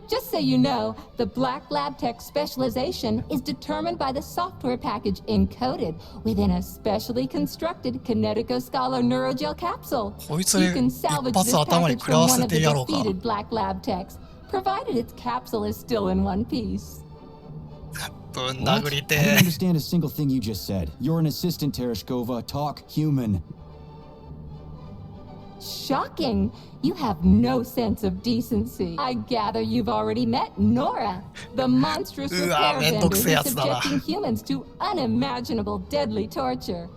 Just so you know, the black lab tech specialization is determined by the software package encoded within a specially constructed Kinetico-Scholar neurogel capsule. こいつ You で can 一 salvage 発 this 頭に package 食ら from わ one せ of the てやろうか。 defeated black lab techs, provided its capsule is still in one piece. ぶん What? 殴り I て don't understand a single thing you just said. You're an assistant, Tereshkova. Talk human. Shocking! You have no sense of decency. I gather you've already met Nora, the monstrous repair vendor who's subjecting humans to unimaginable deadly torture.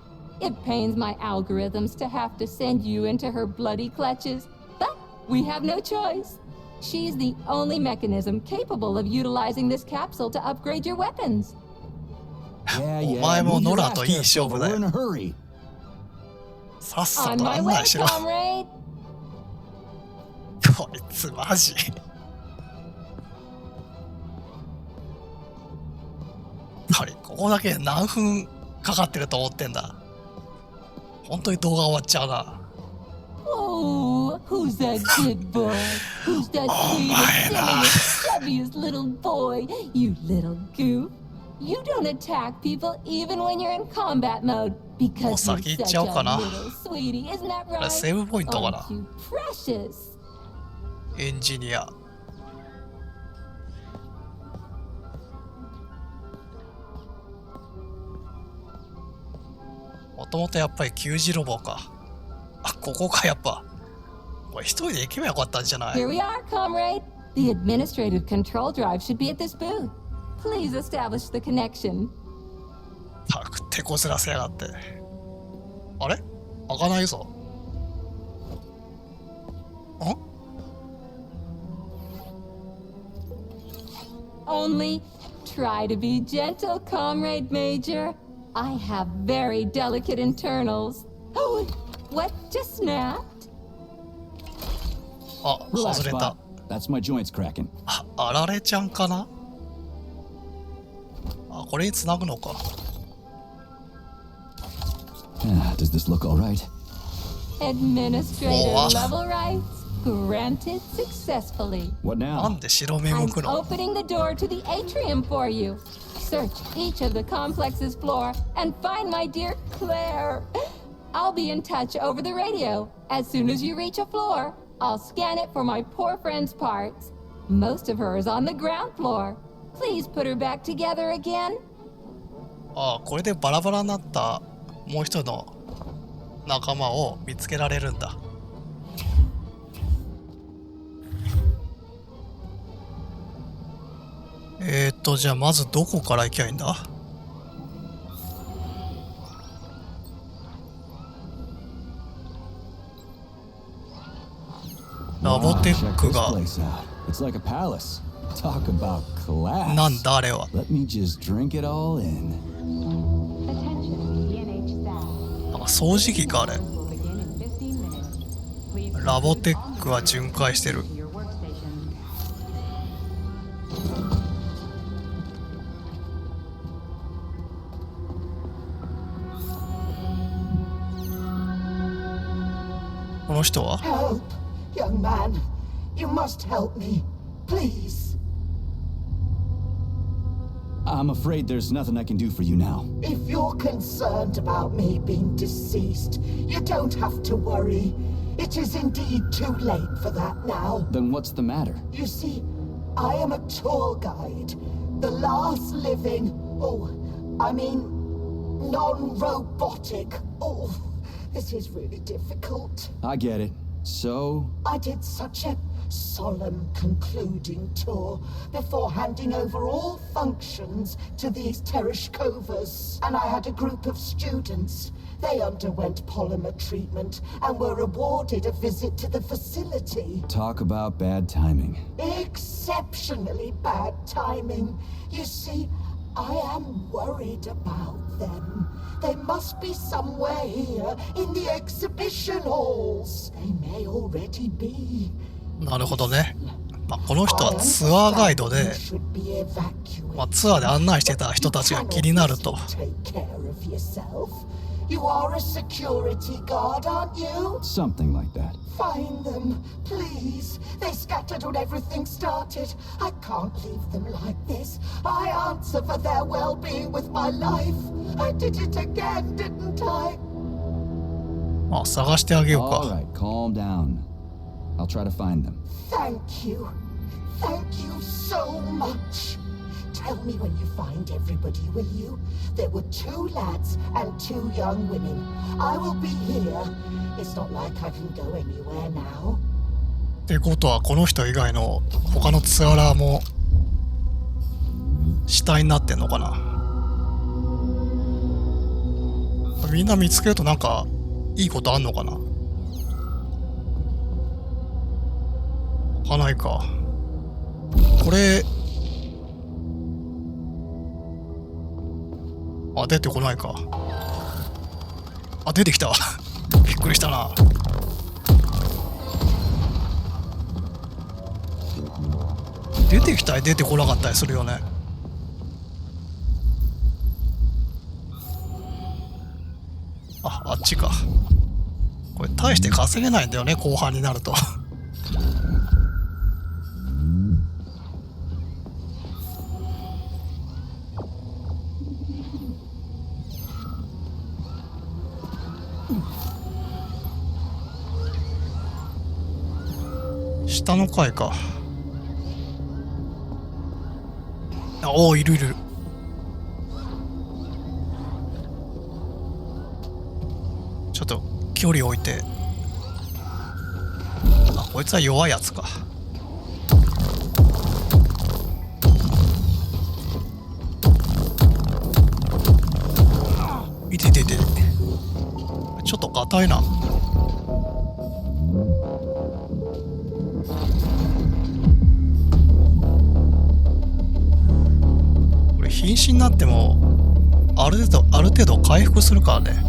It pains my algorithms to have to send you into her bloody clutches, but we have no choice. She's the only mechanism capable of utilizing this capsule to upgrade your weapons. Yeah, お yeah. 前も move ノ your ラ ass, といい勝負 Tereshkova. だ We're in よ。 a hurry. さっさ On と my 案 way, 内しろ。 comrade. こいつマジ。ここだけ何分かかってると思ってんだ。本当に動画終わっちゃうな。 Oh, who's that good boy? Who's that sweetest, silliest, chubbiest little boy? You little goof. You don't attack people even when you're in combat mode because you're 先行っ such ちゃおうかな。 a little sweetie, isn't that これ right? セーブポイントかな。 Aren't you precious? エンジニア。もともとやっぱり給仕ロボか。あ、ここかやっぱ。これ一人で行けばよかったんじゃない？ Here we are, comrade. The administrative control drive should be at this booth. Please establish the connection. たく手こずらせやがって。あれ？開かないぞ。ん？ Only try to be gentle, Comrade Major. I have very delicate internals. Oh, what just snapped? あ、 Relax, 外れた Bob.。That's my joints cracking. あられちゃんかな。あ、これに繋ぐのか。 Does this look all right? Administrator Oh. level rights granted successfully. What な now? んで白目向 I'm くの？ opening the door to the atrium for you. Search each of the complex's floor and find my dear Claire. I'll be in touch over the radio. As soon as you reach a floor, I'll scan it for my poor friend's parts. Most of her is on the ground floor. Please put her back together again. あ、これでバラバラになったもう一人の仲間を見つけられるんだ。じゃあまずどこから行きゃいいんだ？ラボテックが It's like a palace. Talk about class. なんだあれは。 Let me just drink it all in. Attention, PNH staff. なんか掃除機かあれ。 Will begin in 15 minutes. Please ラボテックは巡回してる。 to your workstation. この人は Help, young man. You must help me. Please. I'm afraid there's nothing I can do for you now. If you're concerned about me being deceased, you don't have to worry. It is indeed too late for that now. Then what's the matter? You see, I am a tour guide. The last living, non-robotic. Oh, this is really difficult. I get it. So, I did such a solemn concluding tour before handing over all functions to these Tereshkovas. And I had a group of students. They underwent polymer treatment and were awarded a visit to the facility. talk about bad timing. Exceptionally bad timing. You see, I am worried about them. They must be somewhere here in the exhibition halls. They may already be. なるほどね。まあ、この人はツアーガイドで、まあ、ツアーで案内してた人たちが気になると。You are a security guard, aren't you? Something like that. Find them, please. They scattered when everything started. I can't leave them like this. I answer for their well-being with my life. I did it again, didn't I? まあ、探してあげよう All か。 right, calm down. I'll try to find them. Thank you. Thank you so much. Tell me when you find everybody, will you? There were 2 lads and 2 young women. I will be here. It's not like I can go anywhere now. ってことはこの人以外の他のツアラーも死体になってんのかな。みんな見つけるとなんかいいことあんのかな。開かないか。これあ、出てこないか。あ、出てきたわ。びっくりしたな。出てきたり出てこなかったりするよね。あ、あっちか。これ大して稼げないんだよね、後半になると。下の階か。あ、おお、いるいる。ちょっと距離置いて。あ、こいつは弱いやつか。いててて。ちょっと硬いな。瀕死になってもある程度回復するからね。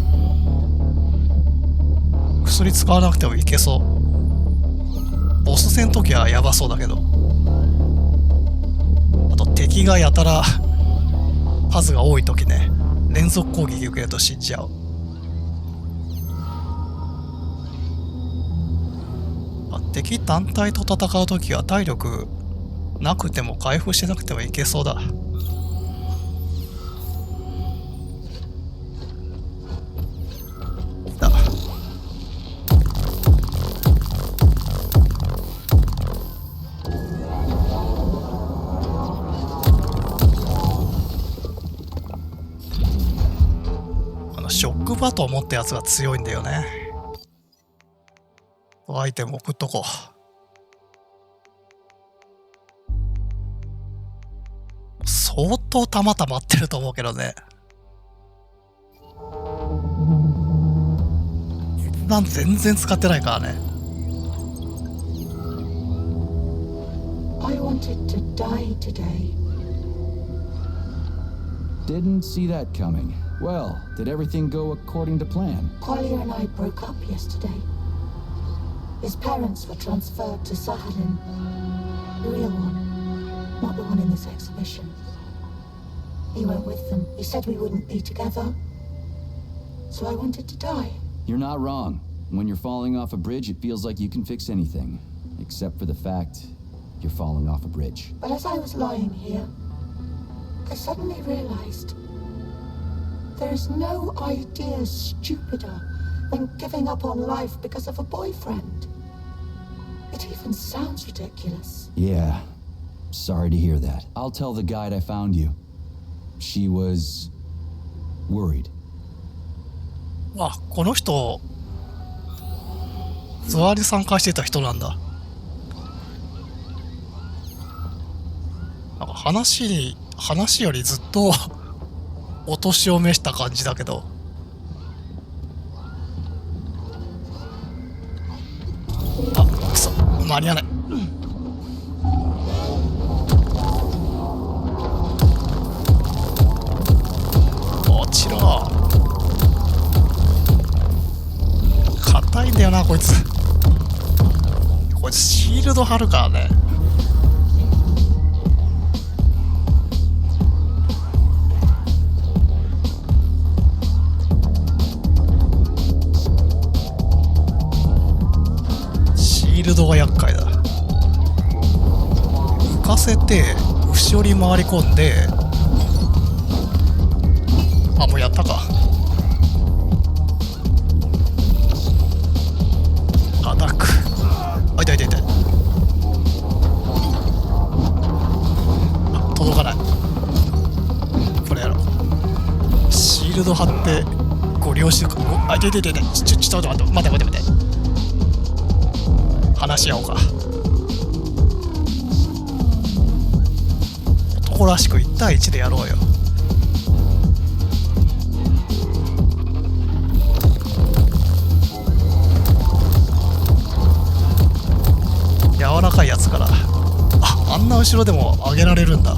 薬使わなくてもいけそう。ボス戦の時はやばそうだけど、あと敵がやたら数が多い時ね、連続攻撃受けると死んじゃう。敵単体と戦う時は体力なくても回復してなくてもいけそうだ。バトン持ったやつが強いんだよね。アイテム送っとこう。相当弾溜まってると思うけどね。実弾全然使ってないからね。I wanted to die today. Didn't see that coming. Well, did everything go according to plan? Collier and I broke up yesterday. His parents were transferred to Sahalin. The real one, not the one in this exhibition. He went with them. He said we wouldn't be together. So I wanted to die. You're not wrong. When you're falling off a bridge, it feels like you can fix anything. Except for the fact you're falling off a bridge. But as I was lying here, I suddenly realized there is no idea stupider than giving up on life because of a boyfriend. It even sounds ridiculous. Yeah. Sorry to hear that. I'll tell the guide I found you. She was worried. あ、この人ツアーに参加してた人なんだ。なんか話よりずっとお年を召した感じだけど。あ、くそ、間に合わない。落ちろ。硬いんだよなこいつ。こいつシールド貼るからね。シールドが厄介だ。浮かせて後ろに回り込んで、あ、もうやったか。アタック。あ、痛い痛い痛い。あ、届かない。これやろう。シールド貼ってご利用してく。あ、痛い痛い痛い。ちょっと待って待って待って。話し合おうか。男らしく1対1でやろうよ。柔らかいやつから。あんな後ろでも上げられるんだ。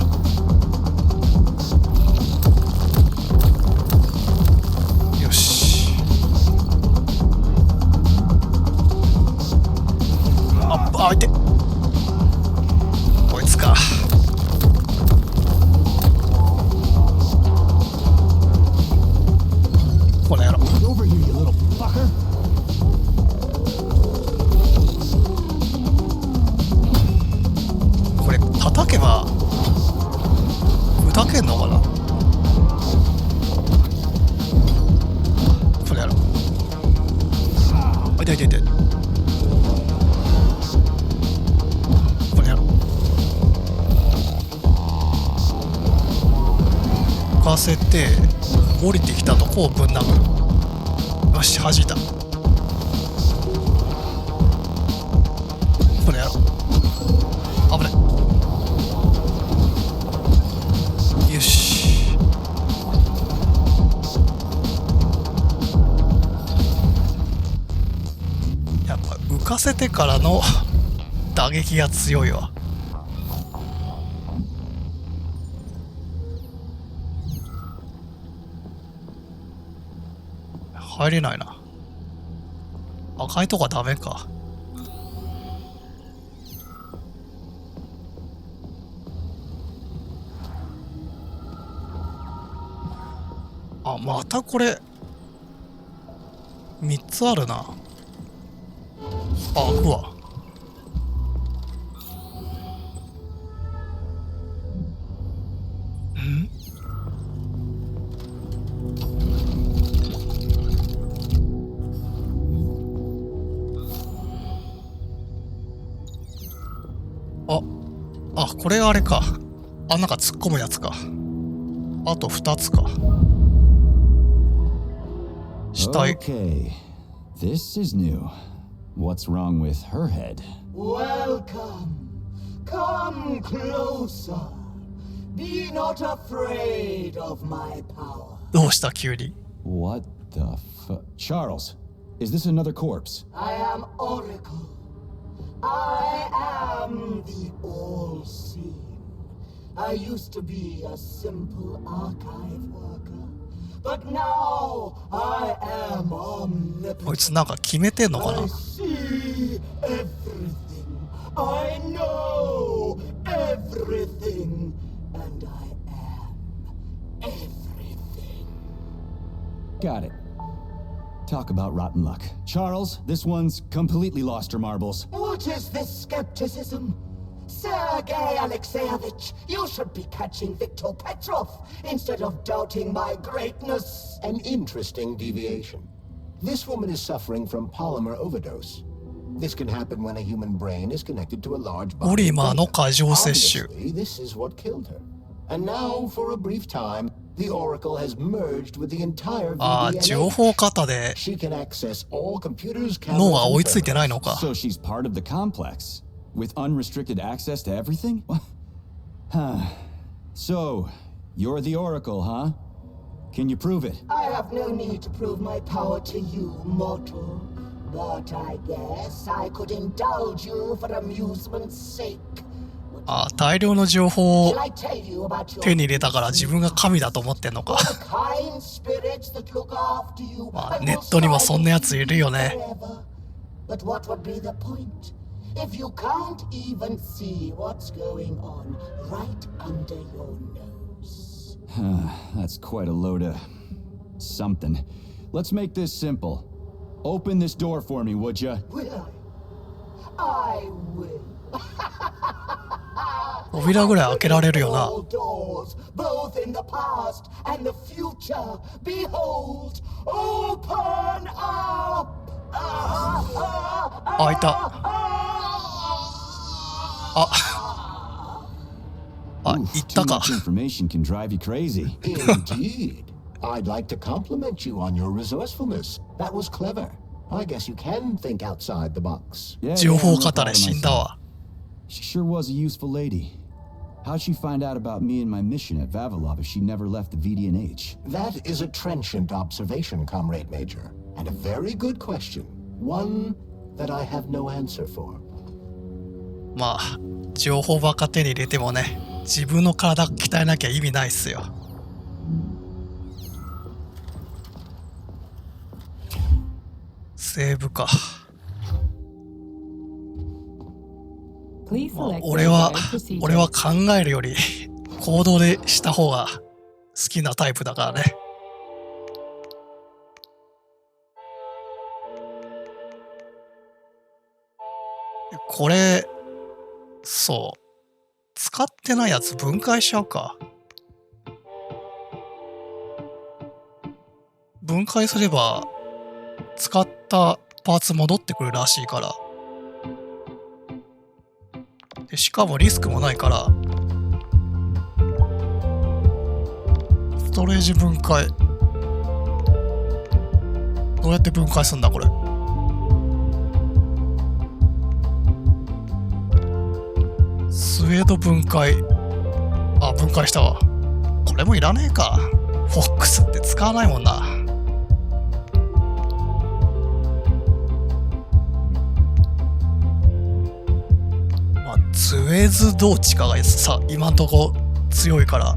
よし。あ、いて。こいつか。この野郎。これ叩けば砕けんのかな。これやろ。あ、痛い痛い痛い。これやろ。浮かせて降りてきたとこをぶん殴る。よし、弾いた。これやろ。危ない。よし。やっぱ浮かせてからの打撃が強いわ。入れないな。赤いとこはダメか。あ、またこれ3つあるな。あ、開くわ。ん？あ、これあれか。あ、なんか突っ込むやつか。あと2つか。死体。 Okay, this is new. What's wrong with her head? Welcome. Come closer. Be not afraid of my power. どうした急に。 What the Charles, is this another corpse? I am Oracle. I am the all-seeing. I used to be a simple archive worker, but now I am こい omnipotent. つなんか決めてんのか I な。 see everything. I know everything. And I am everything. Got it. Talk about rotten luck. Charles, this one's completely lost her marbles. What is this skepticism? Sergei Alexeyevich, you should be catching Viktor Petrov instead of doubting my greatness. An interesting deviation. This woman is suffering from polymer overdose. This can happen when a human brain is connected to a large ポ body リ of マーの data. 過剰摂取。 Obviously, this is what killed her. And now, for a brief time, the Oracle has merged with the entire ああ、情 VDNA. 報型で She can access all computers, 脳 cameras, が and 追いついてない terminals. のか。 So she's part of the complex with unrestricted access to everything? So, you're the Oracle, huh? Can you prove it? I have no need to prove my power to you, mortal. But I guess I could indulge you for amusement's sake. ああ、大量の情報を Shall I tell you about your 手に入れたから自分が神だと思ってんのか。 kind spirits that look after you まあ、 and ネ will ットにもそんなや silence ついるよね。 forever? But what would be the point if you can't even see what's going on right under your nose? That's quite a load of something. Let's make this simple. Open this door for me, would ya? Will I? I will. 扉ぐらい開けられるよな。 All doors, both in the past and the future. Behold, open up. 開いた。あ、 Oof, 行っ too たか。 much information can drive you crazy. Indeed. I'd like to compliment you on your resourcefulness. That was clever. I guess you can think outside the box. Yeah, 情 yeah, 報 I'm real 型 proud で of 死んだ myself. わ。 She sure was a useful lady. How'd she find out about me and my mission at Vavilov if she never left the VDNH? That is a trenchant observation, Comrade Major. And a very good question. One that I have no answer for. まあ、情報ばっか手に入れてもね、自分の体鍛えなきゃ意味ないっすよ。セーブか。 Please まあ select the 俺は desired procedure. 考えるより行動でした方が好きなタイプだからね。これ、そう。使ってないやつ分解しちゃうか。分解すれば使ったパーツ戻ってくるらしいから。でしかもリスクもないから。ストレージ分解。どうやって分解すんだこれ。スウェード分解。あ、分解したわ。これもいらねえか。フォックスって使わないもんな。まあ、ズエズどっちかがさ、今んとこ強いから、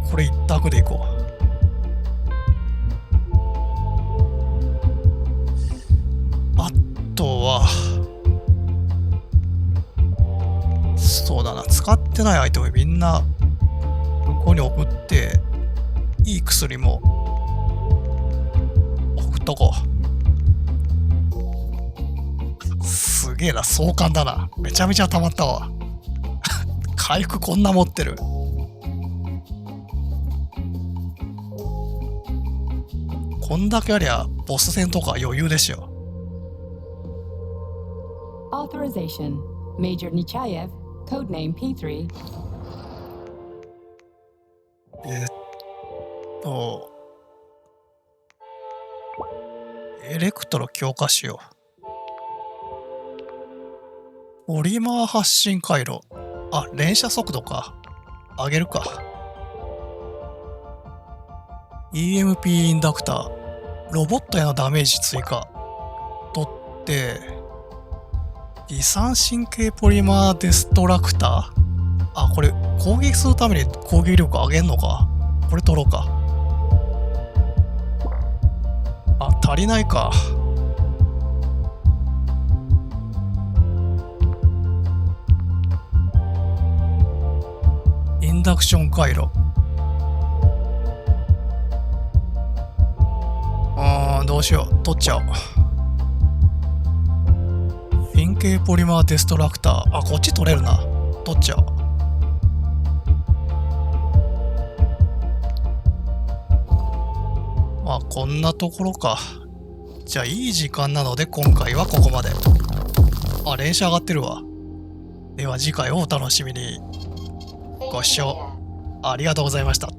これ一択でいこう。あとは、そうだな、使ってないアイテムみんな向こうに送って、いい薬も送っとこう。すげえな、壮観だな。めちゃめちゃ溜まったわ。回復こんな持ってる。こんだけありゃボス戦とか余裕でしょ。 Authorization. Major Nechayev, codename P3. エレクトロ強化しよう。ポリマー発信回路。あ、連射速度か。上げるか。EMP インダクター。ロボットへのダメージ追加。取って、離散神経ポリマーデストラクター。あ、これ攻撃するために攻撃力上げんのか。これ取ろうか。あ、足りないか。インダクション回路。どうしよう。取っちゃおう。変形ポリマーデストラクター。あ、こっち取れるな。取っちゃおう。まあこんなところか。じゃあいい時間なので今回はここまで。あ、連射上がってるわ。では次回をお楽しみに。ご視聴ありがとうございました。